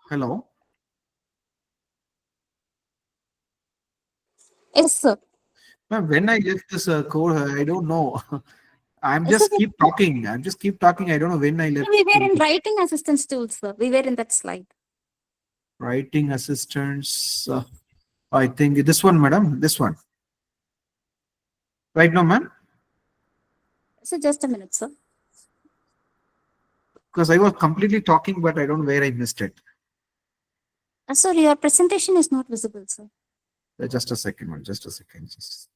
Hello. Yes, sir. Ma'am, when I left this code, I don't know. I'm So just keep talking. I'm just keep talking. I don't know when I left we were the in writing assistance tools, sir. We were in that slide. writing assistants. I think this one, madam. This one. Right now, ma'am. So just a minute, sir. Because I was completely talking, but I don't know where I missed it. Sorry, your presentation is not visible, sir. Just a second, ma'am. Just a second. Just.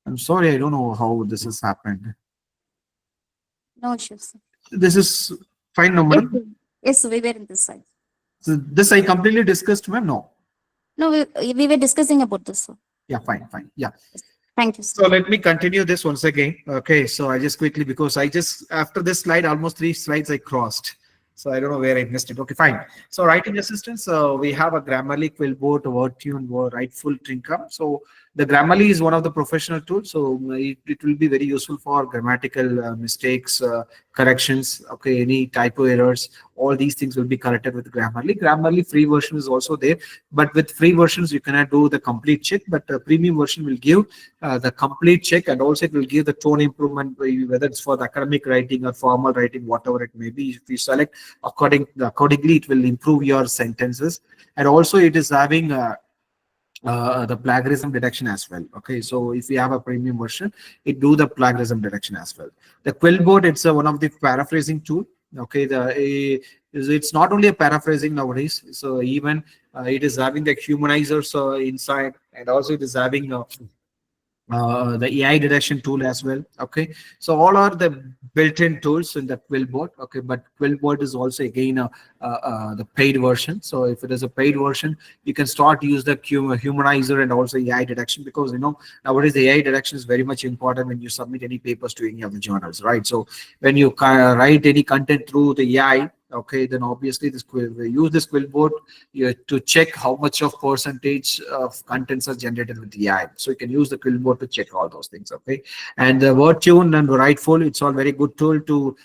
I'm sorry. I don't know how this has happened. No issues, sir. This is fine, no, Yes, madam. sir. Yes, we were in this slide. So this I completely discussed, ma'am. No. No, we were discussing about this, sir. Yeah, fine, fine. Yeah. Yes. Thank you, sir. So let me continue this once again. Okay, so I just quickly, because I just, after this slide, almost 3 slides I crossed. So I don't know where I missed it. Okay, fine. So writing assistance, we have a Grammarly, Quillboard, WordTune, Writeful, Trinka. So the Grammarly is one of the professional tools. So it will be very useful for grammatical mistakes, corrections. Okay, any typo errors, all these things will be corrected with Grammarly. Grammarly free version is also there, but with free versions you cannot do the complete check. But premium version will give the complete check, and also it will give the tone improvement, whether it's for the academic writing or formal writing, whatever it may be. If you select accordingly, it will improve your sentences. And also it is having the plagiarism detection as well. Okay, so if you have a premium version, it do the plagiarism detection as well. The Quillboard, it's one of the paraphrasing tool. Okay, it's not only a paraphrasing nowadays, so even it is having the humanizers inside, and also it is having the AI detection tool as well. Okay, so all are the built-in tools in the Quillboard. Okay, but Quillboard is also again the paid version. So if it is a paid version, you can start use the humanizer and also AI detection, because nowadays the AI detection is very much important when you submit any papers to any of the journals, right? So when you write any content through the AI, okay, then obviously we use this Quillboard to check how much of percentage of contents are generated with the AI. So you can use the Quillboard to check all those things. Okay, and the WordTune and Writeful, it's all very good tool to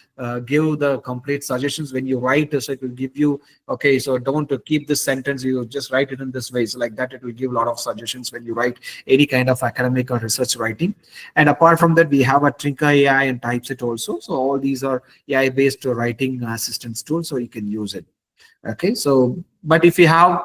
give the complete suggestions when you write. So it will give you, okay, so don't keep this sentence, you just write it in this way. So like that, it will give a lot of suggestions when you write any kind of academic or research writing. And apart from that, we have a Trinka AI and Typeset also. So all these are AI based writing assistance tools, so you can use it. Okay, so but if you have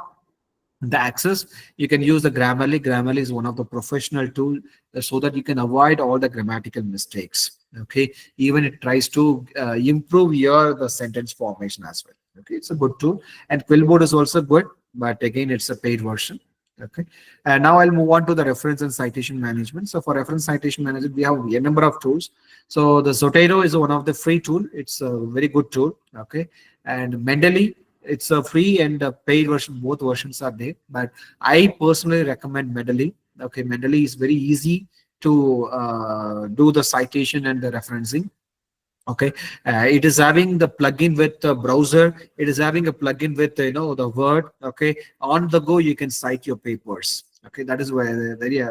the access, you can use the Grammarly. Grammarly is one of the professional tool, so that you can avoid all the grammatical mistakes. Okay, even it tries to improve your the sentence formation as well. Okay, it's a good tool. And Quillboard is also good, but again it's a paid version. Okay, and now I'll move on to the reference and citation management. So for reference citation management, we have a number of tools. So the Zotero is one of the free tool. It's a very good tool. Okay, and Mendeley, it's a free and a paid version. Both versions are there, but I personally recommend Mendeley. Okay, Mendeley is very easy to do the citation and the referencing. Okay, it is having the plugin with the browser. It is having a plugin with the Word. Okay, on the go you can cite your papers. Okay, that is where very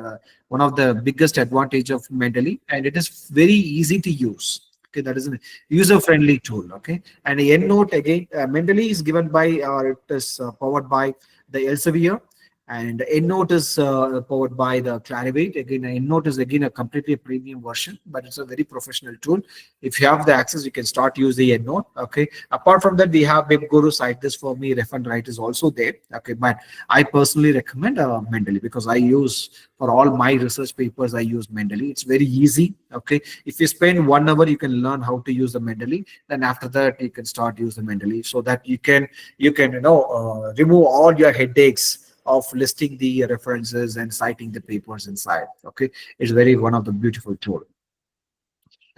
one of the biggest advantage of Mendeley, and it is very easy to use. Okay, that is a user-friendly tool. Okay, and the EndNote again, Mendeley is given by or it is powered by the Elsevier, and EndNote is powered by the Clarivate. Again, EndNote is again a completely premium version, but it's a very professional tool. If you have the access, you can start use the EndNote. Okay, apart from that, we have WebGuru, Cite This For Me, Ref and Write is also there. Okay, but I personally recommend Mendeley, because I use for all my research papers, I use Mendeley. It's very easy. Okay, if you spend 1 hour, you can learn how to use the Mendeley. Then after that, you can start use the Mendeley, so that you can remove all your headaches of listing the references and citing the papers inside. Okay, it's very one of the beautiful tool.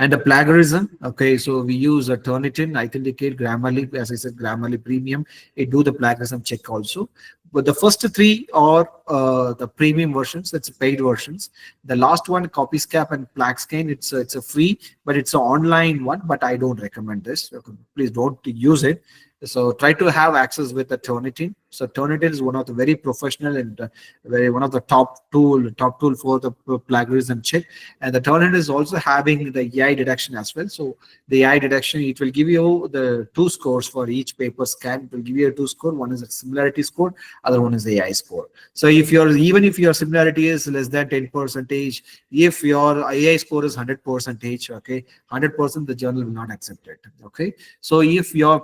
And the plagiarism, okay, so we use a Turnitin, Authenticate, Grammarly, as I said, Grammarly Premium. It do the plagiarism check also. But the first three are the premium versions, that's paid versions. The last one, Copyscap and PlagScan, it's a free, but it's an online one, but I don't recommend this. Okay, please don't use it. So try to have access with the Turnitin. So Turnitin is one of the very professional and very one of the top tool for the plagiarism check. And the Turnitin is also having the AI detection as well. So the AI detection, it will give you the two scores for each paper scan. It will give you a two score. One is a similarity score, other one is the AI score. So if even if your similarity is less than 10%, if your AI score is 100%, okay, 100%, the journal will not accept it. Okay. So if your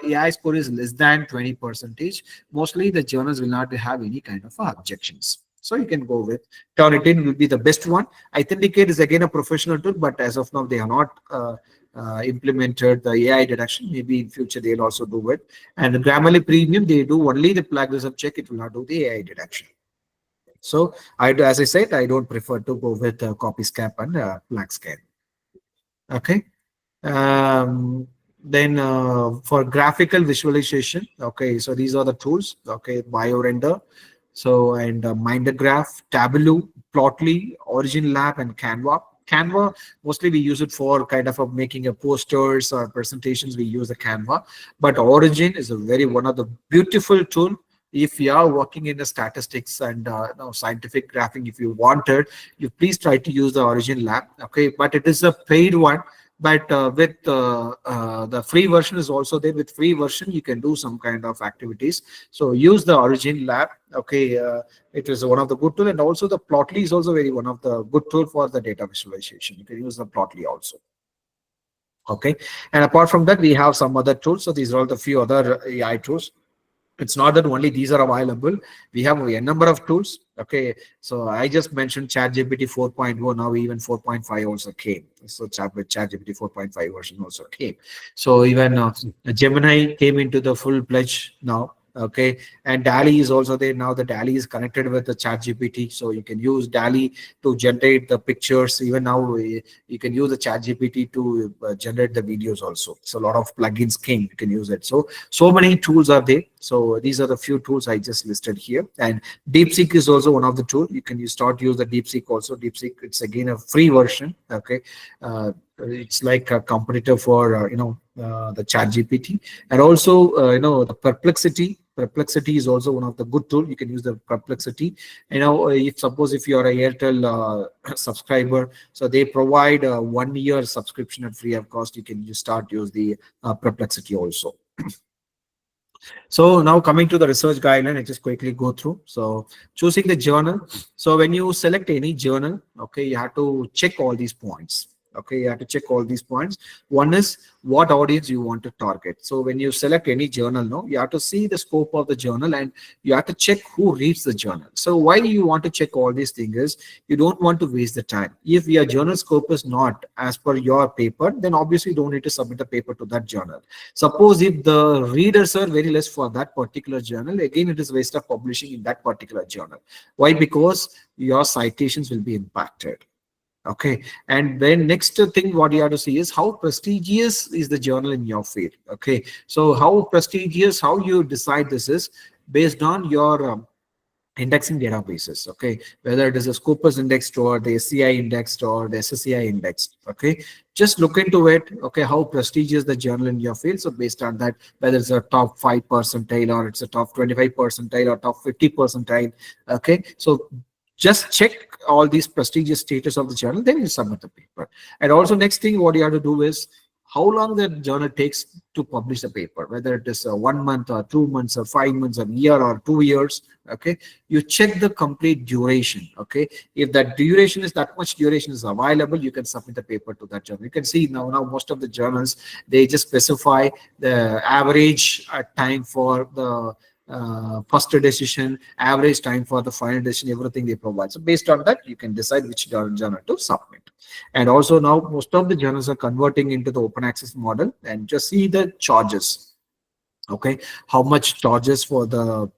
AI score is less than 20%, mostly the journals will not have any kind of objections. So you can go with Turnitin will be the best one. Authenticate is again a professional tool, but as of now they have not implemented the AI detection. Maybe in future they'll also do it. And the Grammarly Premium, they do only the plagiarism check. It will not do the AI detection. So as I said, I don't prefer to go with Copyscap and PlagScan. Okay. Um, then for graphical visualization, okay, so these are the tools. Okay, BioRender, so and MinderGraph, Tableau, Plotly, Origin Lab, and Canva. Canva, mostly we use it for kind of making a posters or presentations. We use the Canva, but Origin is a very one of the beautiful tool. If you are working in the statistics and scientific graphing, if you wanted, you please try to use the Origin Lab. Okay, but it is a paid one. But with the free version is also there. With free version, you can do some kind of activities. So use the Origin Lab. Okay, it is one of the good tool, and also the Plotly is also very one of the good tool for the data visualization. You can use the Plotly also. Okay, and apart from that, we have some other tools. So these are all the few other AI tools. It's not that only these are available. We have a number of tools. Okay, so I just mentioned ChatGPT 4.0. Now even 4.5 also came. So ChatGPT 4.5 version also came. So even Gemini came into the full pledge now. Okay, and DALI is also there now. The DALI is connected with the ChatGPT, so you can use DALI to generate the pictures. Even now, you can use the ChatGPT to generate the videos also. So a lot of plugins came. You can use it. So many tools are there. So these are the few tools I just listed here. And DeepSeek is also one of the tools. You can start use the DeepSeek also. DeepSeek, it's again a free version. Okay, it's like a competitor for the ChatGPT, and also the Perplexity is also one of the good tool. You can use the Perplexity. If suppose if you are a Airtel subscriber, so they provide a 1 year subscription at free of cost. You can just start use the Perplexity also. So now coming to the research guideline, I just quickly go through. So choosing the journal. So when you select any journal, okay, you have to check all these points. Okay, you have to check all these points. One is what audience you want to target. So when you select any journal, no, you have to see the scope of the journal and you have to check who reads the journal. So why you want to check all these things is you don't want to waste the time. If your journal scope is not as per your paper, then obviously you don't need to submit the paper to that journal. Suppose if the readers are very less for that particular journal, again it is waste of publishing in that particular journal. Why? Because your citations will be impacted. Okay, and then next thing what you have to see is how prestigious is the journal in your field. Okay, so how prestigious, how you decide this is based on your indexing databases. Okay, whether it is a Scopus indexed or the SCI indexed or the SSCI indexed. Okay, just look into it. Okay, how prestigious the journal in your field. So based on that, whether it's a top 5 percentile or it's a top 25 percentile or top 50 percentile. Okay, so just check all these prestigious status of the journal, then you submit the paper. And also next thing what you have to do is how long the journal takes to publish the paper, whether it is 1 month or 2 months or 5 months, a year or 2 years. Okay, you check the complete duration. Okay, if that duration is that much duration is available, you can submit the paper to that journal. You can see now most of the journals, they just specify the average time for the first decision, average time for the final decision, everything they provide. So based on that, you can decide which journal to submit. And also now most of the journals are converting into the open access model, and just see the charges. Okay, how much charges for the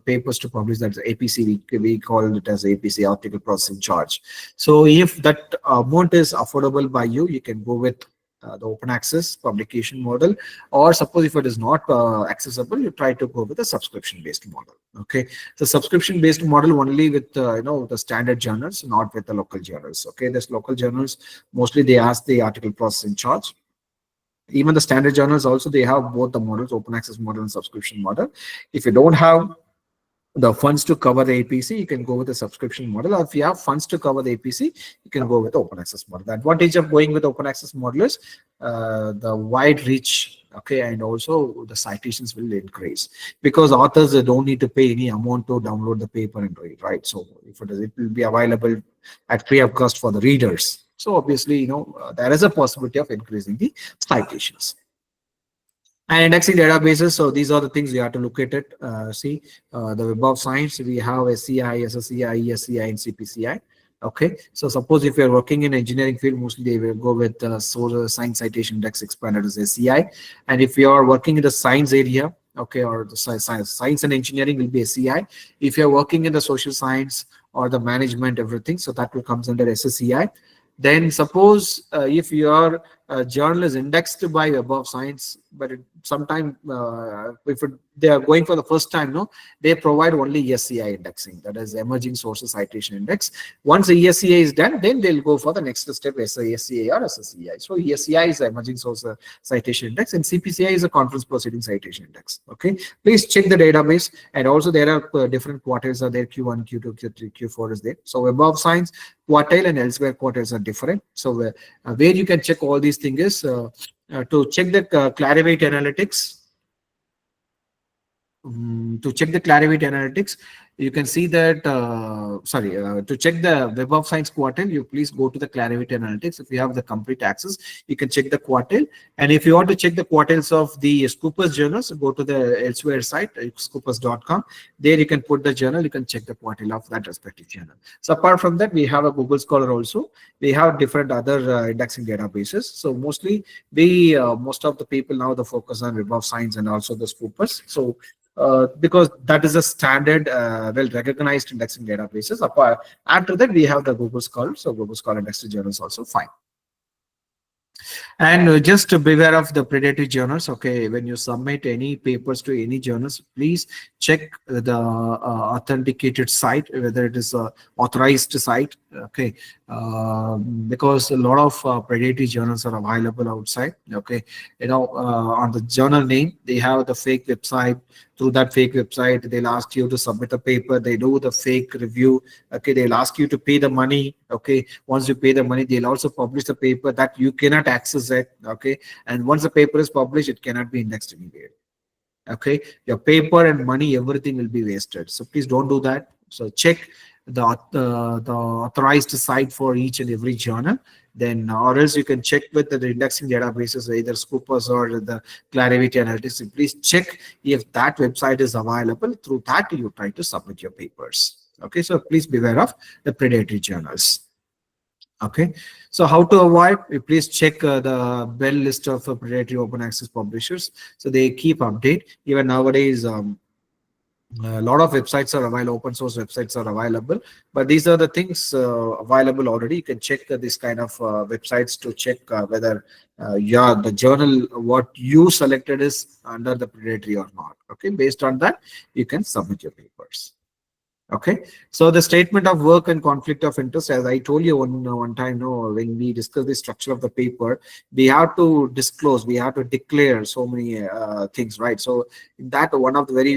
papers to publish, that's APC, we call it as APC, article processing charge. So if that amount is affordable by you, you can go with the open access publication model, or suppose if it is not accessible, you try to go with a subscription based model. Okay, the subscription based model only with the standard journals, not with the local journals. Okay, this local journals mostly they ask the article processing charge. Even the standard journals also, they have both the models, open access model and subscription model. If you don't have the funds to cover the APC, you can go with the subscription model. Or if you have funds to cover the APC, you can go with the open access model. The advantage of going with open access model is the wide reach, okay, and also the citations will increase because authors don't need to pay any amount to download the paper and read, right? So if it is, it will be available at free of cost for the readers. So obviously, there is a possibility of increasing the citations. And indexing databases, so these are the things we have to look at it. See, the Web of Science, we have SCI, SSCI, ESCI, and CPCI. Okay, so suppose if you're working in engineering field, mostly they will go with Science Citation Index expanded as SCI. And if you are working in the science area, okay, or the science and engineering will be SCI. If you're working in the social science or the management, everything, so that will comes under SSCI. Then suppose if your journal is indexed by Web of Science, but sometime if they are going for the first time, no, they provide only ESCI indexing, that is Emerging Sources Citation Index. Once the ESCI is done, then they'll go for the next step, ESCI or SSCI. So ESCI is the Emerging Source Citation Index, and CPCI is a Conference Proceeding Citation Index. Okay, please check the database, and also there are different quartiles are there. Q1, Q2, Q3, Q4 is there. So Web of Science quartile and elsewhere quartiles are different. So where you can check all these things is to check the Clarivate analytics. To check the Clarivate analytics, you can see that, to check the Web of Science quartile, you please go to the Clarivate analytics. If you have the complete access, you can check the quartile. And if you want to check the quartiles of the Scoopus journals, go to the elsewhere site, scoopus.com. There you can put the journal, you can check the quartile of that respective journal. So apart from that, we have a Google Scholar also. We have different other indexing databases. So mostly most of the people now the focus on Web of Science and also the Scoopus. So because that is a standard, well-recognized indexing databases. After that, we have the Google Scholar. So Google Scholar indexed journals also fine. And just to beware of the predatory journals. Okay, when you submit any papers to any journals, please check the authenticated site, whether it is a authorized site. Okay, because a lot of predatory journals are available outside. Okay, on the journal name they have the fake website. Through that fake website, they'll ask you to submit a paper. They do the fake review. Okay, they'll ask you to pay the money. Okay, once you pay the money, they'll also publish the paper that you cannot access it. Okay, and once the paper is published, it cannot be indexed anywhere. Okay, your paper and money, everything will be wasted. So please don't do that. So check the authorized site for each and every journal. Then, or else you can check with the indexing databases, either Scoopus or the Clarivate Analytics. Please check if that website is available. Through that, you try to submit your papers. Okay, so please beware of the predatory journals. Okay, so how to avoid? Please check the Bell list of predatory open access publishers. So they keep update. Even nowadays, a lot of websites are available, open source websites are available, but these are the things available already. You can check this kind of websites to check whether the journal what you selected is under the predatory or not. Okay, based on that, you can submit your papers. Okay, so the statement of work and conflict of interest, as I told you one time, when we discussed the structure of the paper, we have to disclose, we have to declare so many things, right? So in that, one of the very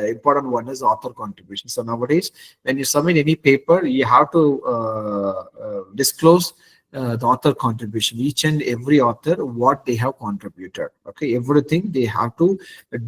important one is author contribution. So nowadays, when you submit any paper, you have to disclose the author contribution, each and every author, what they have contributed. Okay, everything they have to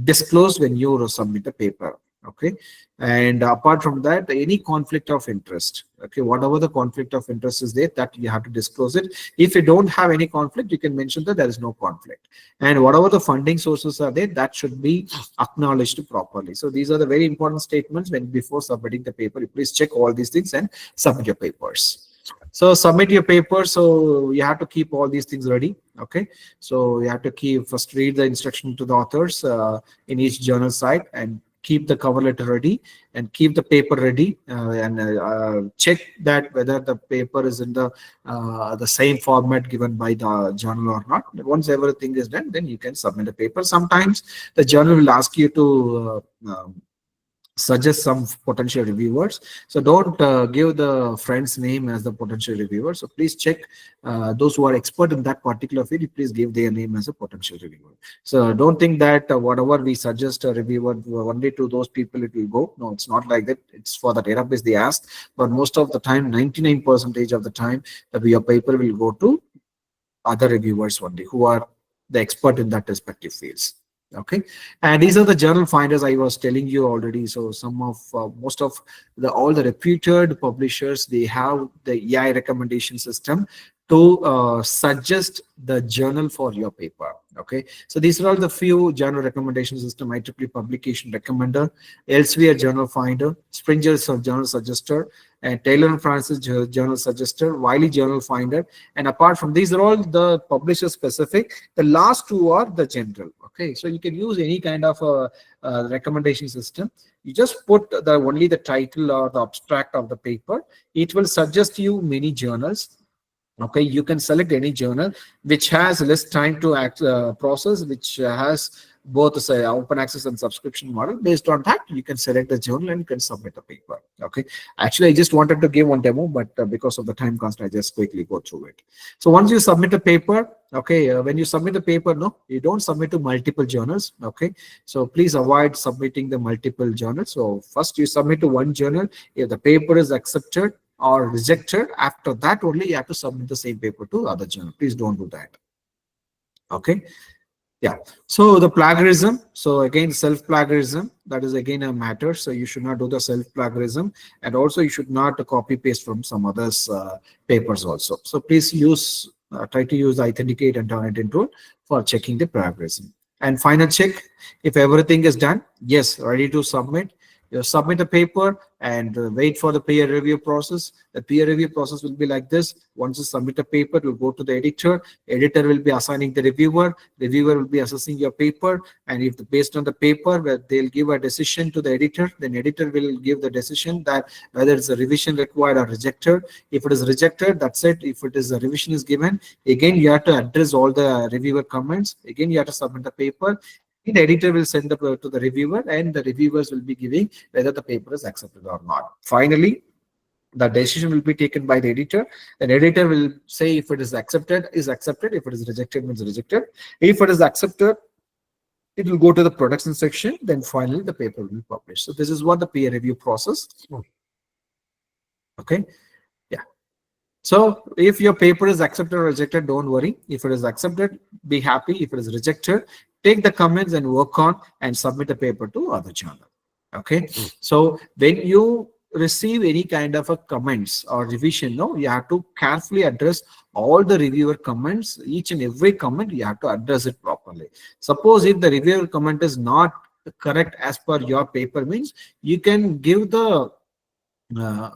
disclose when you submit the paper. Okay, and apart from that, any conflict of interest, okay, whatever the conflict of interest is there, that you have to disclose it. If you don't have any conflict, you can mention that there is no conflict, and whatever the funding sources are there, that should be acknowledged properly. So these are the very important statements when before submitting the paper. Please check all these things and submit your papers. So submit your paper. So you have to keep all these things ready. Okay, so you have to first read the instruction to the authors in each journal site and keep the cover letter ready and keep the paper ready, and check that whether the paper is in the same format given by the journal or not. Once everything is done, then you can submit the paper. Sometimes the journal will ask you to suggest some potential reviewers. So don't give the friend's name as the potential reviewer. So please check those who are expert in that particular field. Please give their name as a potential reviewer. So don't think that whatever we suggest a reviewer only to those people it will go. No, it's not like that. It's for the database they ask. But most of the time, 99% of the time, your paper will go to other reviewers only who are the expert in that respective fields. Okay, and these are the journal finders I was telling you already. So some of most of the all the reputed publishers, they have the AI recommendation system to suggest the journal for your paper. Okay, so these are all the few journal recommendation system: IEEE Publication Recommender, Elsevier Journal Finder, Springer Journal Suggester, and Taylor and Francis Journal Suggester, Wiley Journal Finder. And apart from these are all the publisher specific. The last two are the general. Okay, so you can use any kind of a recommendation system. You just put the only the title or the abstract of the paper. It will suggest you many journals. Okay, you can select any journal which has less time to process, which has both say open access and subscription model. Based on that, you can select the journal and you can submit the paper. Okay, actually I just wanted to give one demo, but because of the time constraint, I just quickly go through it. So once you submit a paper, okay, when you submit the paper, no, you don't submit to multiple journals. Okay, so please avoid submitting the multiple journals. So first you submit to one journal. If the paper is accepted or rejected, after that only you have to submit the same paper to other journal. Please don't do that. Okay, yeah. So the plagiarism, so again self plagiarism, that is again a matter. So you should not do the self plagiarism, and also you should not copy paste from some others papers also. So please use try to use the authenticate and Turnitin tool for checking the plagiarism. And final check, if everything is done, yes, ready to submit. You submit a paper and wait for the peer review process. The peer review process will be like this. Once you submit a paper, it will go to the editor. Editor will be assigning the reviewer. Reviewer will be assessing your paper. And if based on the paper, where they'll give a decision to the editor, then editor will give the decision that whether it's a revision required or rejected. If it is rejected, that's it. If it is a revision is given, again, you have to address all the reviewer comments. Again, you have to submit the paper. The editor will send to the reviewer, and the reviewers will be giving whether the paper is accepted or not. Finally, the decision will be taken by the editor. An editor will say if it is accepted, is accepted. If it is rejected, means rejected. If it is accepted, it will go to the production section. Then finally, the paper will be published. So this is what the peer review process. Okay. Yeah. So if your paper is accepted or rejected, don't worry. If it is accepted, be happy. If it is rejected, take the comments and work on and submit the paper to other journal. Okay. So when you receive any kind of a comments or revision, no, you have to carefully address all the reviewer comments. Each and every comment, you have to address it properly. Suppose if the reviewer comment is not correct as per your paper, means you can give the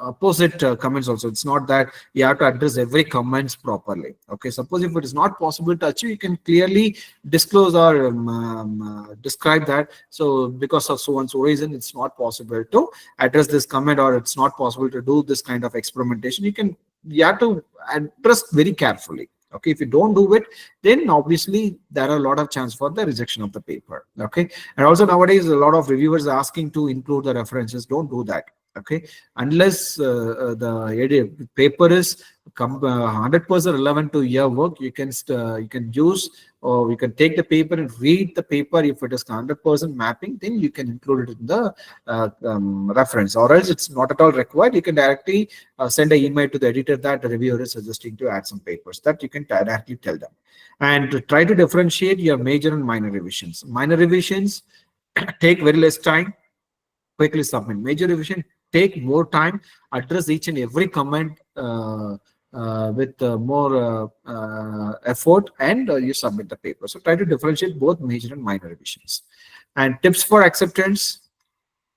opposite comments also. It's not that you have to address every comments properly. Okay, suppose if it is not possible to achieve, you can clearly disclose or describe that. So because of so and so reason, it's not possible to address this comment, or it's not possible to do this kind of experimentation. You have to address very carefully. Okay, if you don't do it, then obviously there are a lot of chance for the rejection of the paper. Okay, and also nowadays a lot of reviewers are asking to include the references. Don't do that. Okay, unless the paper is 100% relevant to your work, you can use, or you can take the paper and read the paper. If it is 100% mapping, then you can include it in the reference, or else it's not at all required. You can directly send an email to the editor that the reviewer is suggesting to add some papers. That you can directly tell them. And to try to differentiate your major and minor revisions. Minor revisions take very less time, quickly submit. Major revision take more time, address each and every comment with more effort, and you submit the paper. So try to differentiate both major and minor revisions. And tips for acceptance: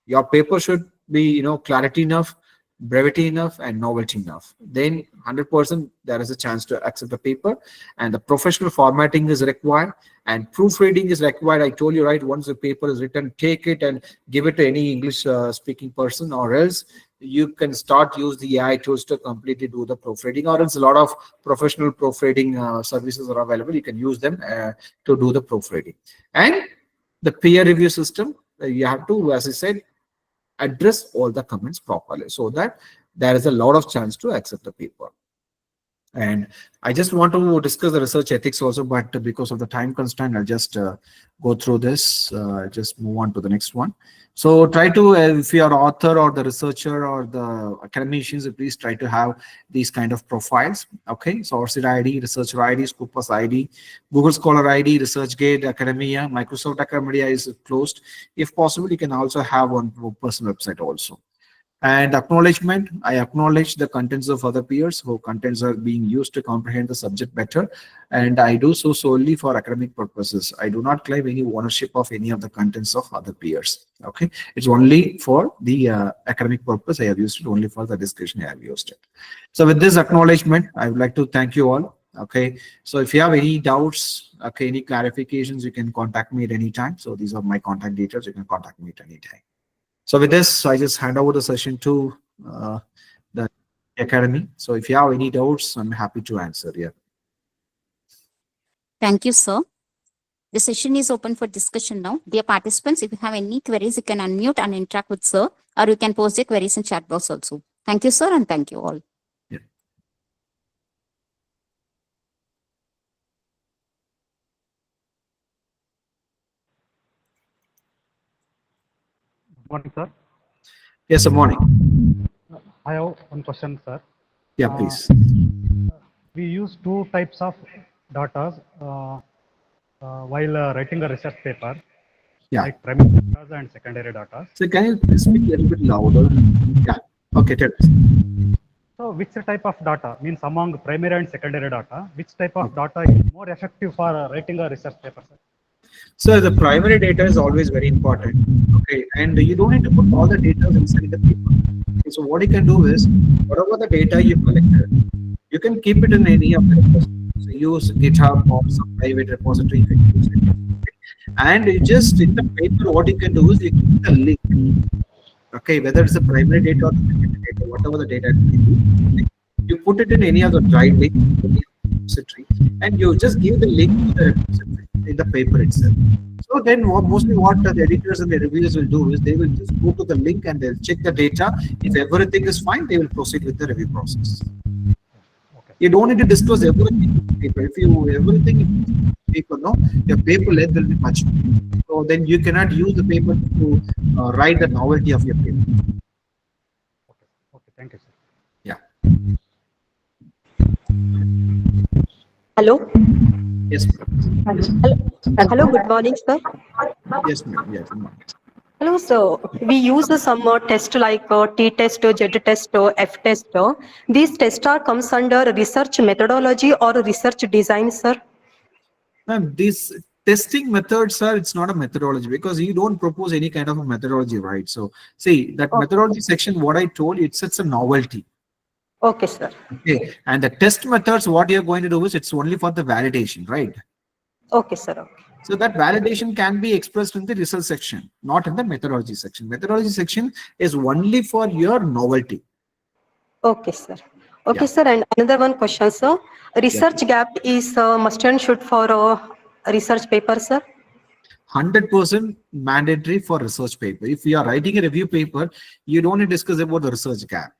your paper should be clarity enough. brevity enough, and novelty enough. Then 100% there is a chance to accept the paper, and the professional formatting is required, and proofreading is required. I told you, right, once the paper is written, take it and give it to any English speaking person, or else you can start use the AI tools to completely do the proofreading, or else a lot of professional proofreading services are available. You can use them to do the proofreading. And the peer review system, you have to, as I said, address all the comments properly so that there is a lot of chance to accept the paper. And I just want to discuss the research ethics also, but because of the time constraint, I'll just go through this, just move on to the next one. So try to, if you are author or the researcher or the academicians, please try to have these kind of profiles. Okay, so ORCID ID, Researcher ID, Scopus ID, Google Scholar ID, ResearchGate, Academia, Microsoft Academia is closed. If possible, you can also have one personal website also. And acknowledgement, I acknowledge the contents of other peers who contents are being used to comprehend the subject better. And I do so solely for academic purposes. I do not claim any ownership of any of the contents of other peers. Okay. It's only for the academic purpose. I have used it only for the discussion. I have used it. So with this acknowledgement, I would like to thank you all. Okay. So if you have any doubts, okay, any clarifications, you can contact me at any time. So these are my contact details. You can contact me at any time. So with this, I just hand over the session to the academy. So if you have any doubts, I'm happy to answer. Yeah. Thank you, sir. The session is open for discussion now. Dear participants, if you have any queries, you can unmute and interact with sir, or you can post your queries in chat box also. Thank you, sir, and thank you all. Yeah. Good morning, sir. Yes, good morning. I have one question, sir. Yeah, please. We use two types of data while writing a research paper, Yeah. like primary data and secondary data. So can you speak a little bit louder? Yeah. Okay, tell us. So which type of data means among primary and secondary data, which type of data is more effective for writing a research paper, sir? So the primary data is always very important. Okay, and you don't need to put all the data inside the paper. Okay, so what you can do is, whatever the data you collected, you can keep it in any of the repositories. So use GitHub or some private repository you can use it. And you just in the paper, what you can do is you keep the link. Okay, whether it's a primary data or the secondary data, whatever the data may be, you put it in any of the drive link, any repository, and you just give the link to the repository in the paper itself. So then mostly what the editors and the reviewers will do is they will just go to the link and they'll check the data. If everything is fine, they will proceed with the review process. Okay. You don't need to disclose everything in the paper. If you everything in paper, no, your paper length will be much more. So then you cannot use the paper to write the novelty of your paper. Okay. Okay. Thank you, sir. Yeah. Hello. Yes, ma'am. Hello. Good morning, sir. Yes, ma'am. Yeah, good morning. Hello, sir. We use some test like T-test, Z-test, F-test. These tests are comes under research methodology or research design, sir. Ma'am, these testing methods are, it's not a methodology because you don't propose any kind of a methodology, right? So see that methodology section, what I told you, it's a novelty. Okay, sir. Okay. And the test methods, what you're going to do is it's only for the validation, right? Okay, sir. Okay. So that validation can be expressed in the result section, not in the methodology section. Methodology section is only for your novelty. Okay, sir. Okay, Yeah. sir. And another one question, sir. Research Yeah. gap is must and should for research paper, sir. 100% mandatory for research paper. If you are writing a review paper, you don't need to discuss about the research gap.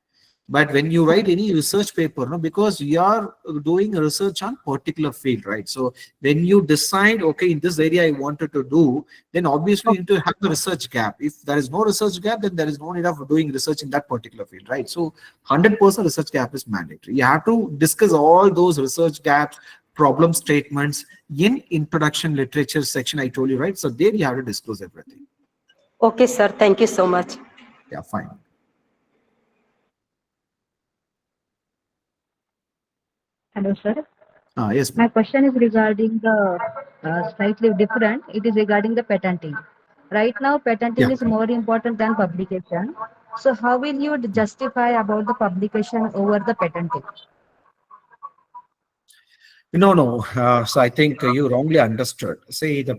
But when you write any research paper, no, because you are doing research on particular field, right? So when you decide, okay, in this area I wanted to do, then obviously you need to have the research gap. If there is no research gap, then there is no need of doing research in that particular field, right? So 100% research gap is mandatory. You have to discuss all those research gaps, problem statements in introduction literature section, I told you, right? So there you have to disclose everything. Okay, sir. Thank you so much. Yeah, fine. Hello, sir. Yes, My ma'am. question is regarding the slightly different. It is regarding the patenting. Right now, patenting Yeah. is more important than publication. So how will you justify about the publication over the patenting? No, no. So I think you wrongly understood. See, the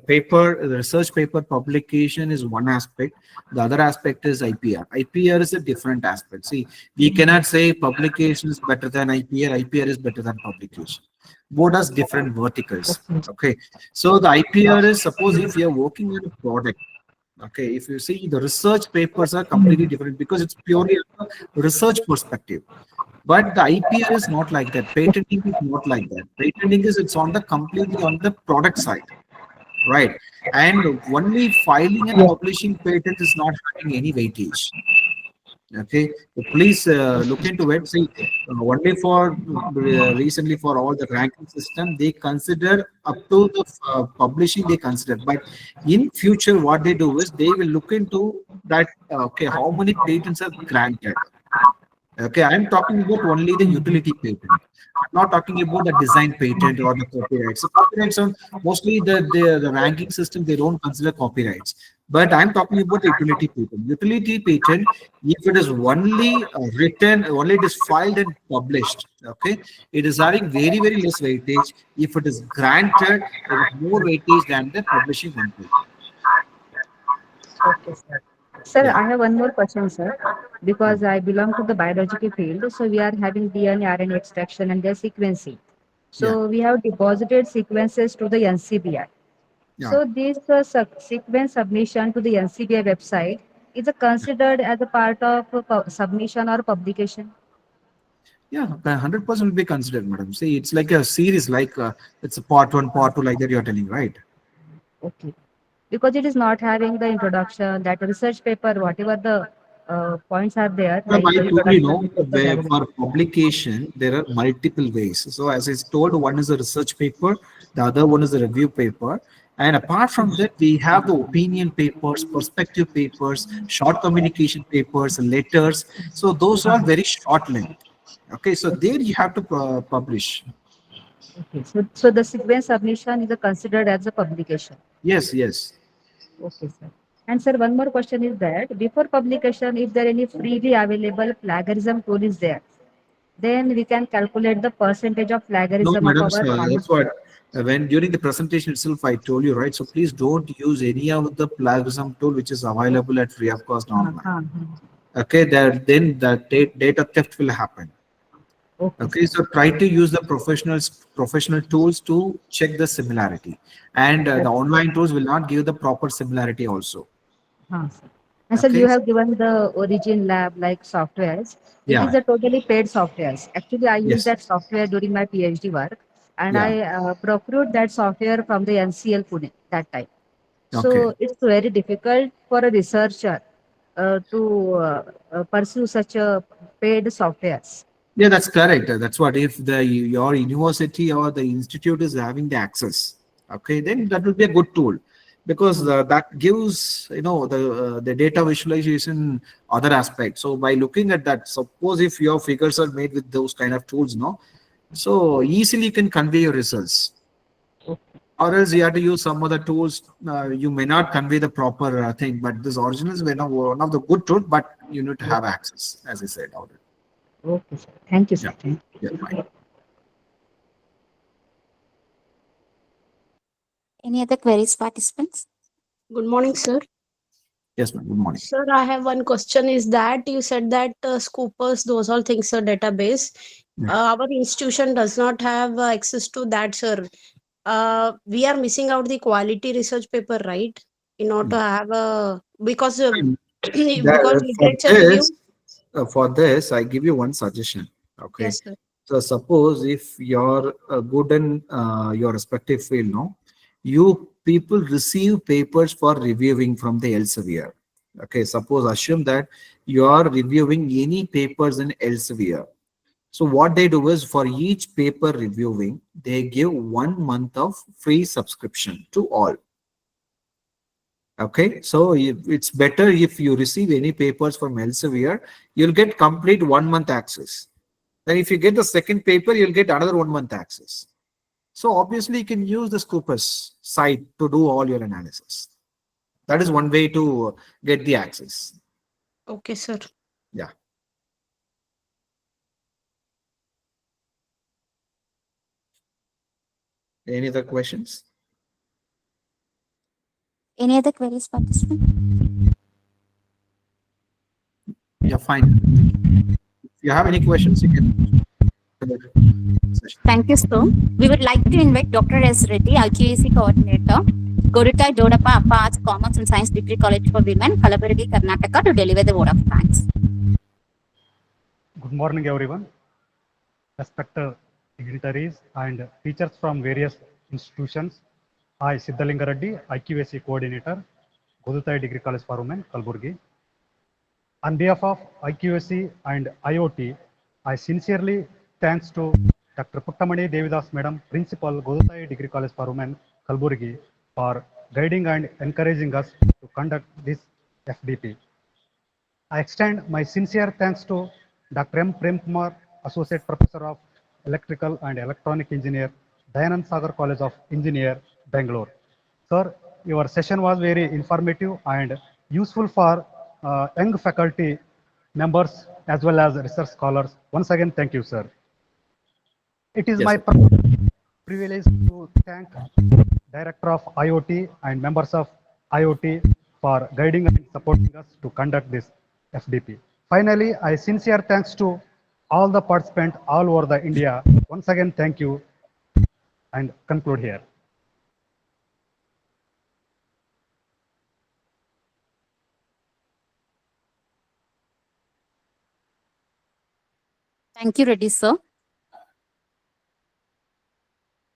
research paper publication is one aspect. The other aspect is IPR. IPR is a different aspect. See, we cannot say publication is better than IPR. IPR is better than publication. Both has different verticals. Okay. So the IPR is, suppose if you are working on a product. Okay, if you see, the research papers are completely different because it's purely a research perspective. But the IPR is not like that. Patenting is not like that. Patenting is, it's on the completely on the product side, right? And only filing and publishing patent is not having any weightage. Okay, so please look into it. See, only for recently for all the ranking system, they consider up to the publishing they consider. But in future, what they do is they will look into that. Okay, how many patents are granted? Okay, I'm talking about only the utility patent. I'm not talking about the design patent or the copyrights. So copyrights are mostly the ranking system, they don't consider copyrights. But I'm talking about the utility patent. Utility patent, if it is only written, only it is filed and published, okay, it is having very, very less weightage. If it is granted, it is more weightage than the publishing one patent. Okay, sir. Sir, Yeah, I have one more question, sir. Because I belong to the biological field, so we are having DNA, RNA extraction and their sequencing. yeah, So we have deposited sequences to the NCBI. yeah. So this sequence submission to the NCBI website is considered as a part of submission or publication. Yeah, 100% will be considered, madam. See, it's like a series, like it's a part one, part two, like that you're telling, right? Okay. Because it is not having the introduction, that research paper, whatever the points are there, Ma'am, like I the told you, introduction, know, research or development. for publication, there are multiple ways. So, as I told, one is a research paper, the other one is a review paper. And apart from that, we have the opinion papers, perspective papers, short communication papers, letters. So, those are very short length. Okay, so there you have to publish. Okay. So the sequence submission is considered as a publication. Yes, yes. Okay, sir. And sir, one more question is that before publication, if there any freely available plagiarism tool is there, then we can calculate the percentage of No, plagiarism of madam, our sir, that's manuscript. what when during the presentation itself I told you, right? So please don't use any of the plagiarism tool which is available at free of cost online. Okay, there then the data theft will happen. Okay, Okay, sir. so try to use the professional tools to check the similarity, and the online tools will not give the proper similarity also. Sir. And sir, you Okay, have given the Origin Lab like softwares. It yeah, is a totally paid softwares. Actually, I used yes, that software during my PhD work, and yeah, I procured that software from the NCL Pune that time. okay. So it's very difficult for a researcher to pursue such a paid softwares. Yeah, that's correct. That's what if the your university or the institute is having the access. Okay, then that will be a good tool because that gives the data visualization other aspect. So by looking at that, suppose if your figures are made with those kind of tools, no, so easily you can convey your results. Or else you have to use some other tools. You may not convey the proper thing, but this original is one of the good tools. But you need to have access, as I said already. Okay, sir. Thank you, sir. Yeah, Thank yeah, fine. Any other queries, participants? Good morning, sir. Yes, ma'am. Good morning. Sir, I have one question. Is that you said that Scoopers, those all things are database. Yeah. Our institution does not have access to that, sir. We are missing out the quality research paper, right? In order to have a because And because for literature review. for this, I give you one suggestion. Okay. Yes, sir. So suppose if you're good in your respective field, no, you people receive papers for reviewing from the Elsevier. Okay. Suppose assume that you are reviewing any papers in Elsevier. So what they do is for each paper reviewing, they give 1 month of free subscription to all. Okay, so it's better if you receive any papers from Elsevier, you'll get complete 1 month access. Then if you get the second paper, you'll get another 1 month access. So obviously you can use the Scopus site to do all your analysis. That is one way to get the access. Okay, sir. Yeah. Any other questions? Any other queries, participant? Yeah, fine. If you have any questions, you can. Thank you, sir. We would like to invite Dr. S. Reddy, IQAC coordinator, Gorutai Dodappa Appa Arts, Commerce and Science Degree College for Women, Kalaburagi, Karnataka, to deliver the vote of thanks. Good morning, everyone. Respected dignitaries and teachers from various institutions. I, Siddhalinga Reddy, IQAC coordinator, Godutai Degree College for Women, Kalburgi. On behalf of IQAC and IoT, I sincerely thanks to Dr. Puttamani Devidas Madam, Principal, Godutai Degree College for Women, Kalburgi, for guiding and encouraging us to conduct this FDP. I extend my sincere thanks to Dr. M. Prem Kumar, Associate Professor of Electrical and Electronic Engineer, Dayanand Sagar College of Engineer, Bangalore. Sir, your session was very informative and useful for young faculty members as well as research scholars. Once again, thank you, sir. It is Yes, my sir. privilege to thank Director of IoT and members of IoT for guiding and supporting us to conduct this FDP. Finally, I sincere thanks to all the participants all over the India. Once again, thank you and conclude here. Thank you, Reddy, sir.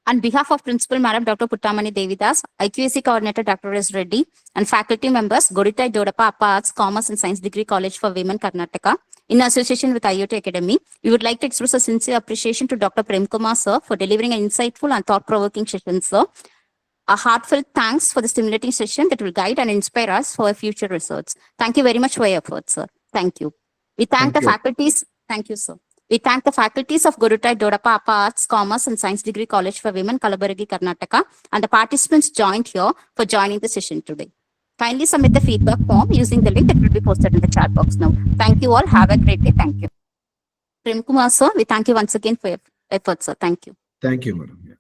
On behalf of Principal Madam Dr. Puttamani Devidas, IQAC Coordinator Dr. S. Reddy, and faculty members, Godutai Dodappa Appa Arts, Commerce and Science Degree College for Women, Karnataka, in association with IoT Academy, we would like to express a sincere appreciation to Dr. Prem Kumar, sir, for delivering an insightful and thought-provoking session, sir. A heartfelt thanks for the stimulating session that will guide and inspire us for our future research. Thank you very much for your efforts, sir. Thank you. We thank Thank the you. faculties. Thank you, sir. We thank the faculties of Godutai Dodappa Appa Arts, Commerce and Science Degree College for Women, Kalaburagi, Karnataka, and the participants joined here for joining the session today. Kindly submit the feedback form using the link that will be posted in the chat box now. Thank you all. Have a great day. Thank you. Prem Kumar, sir, we thank you once again for your efforts, sir. Thank you. Thank you, madam. Yeah.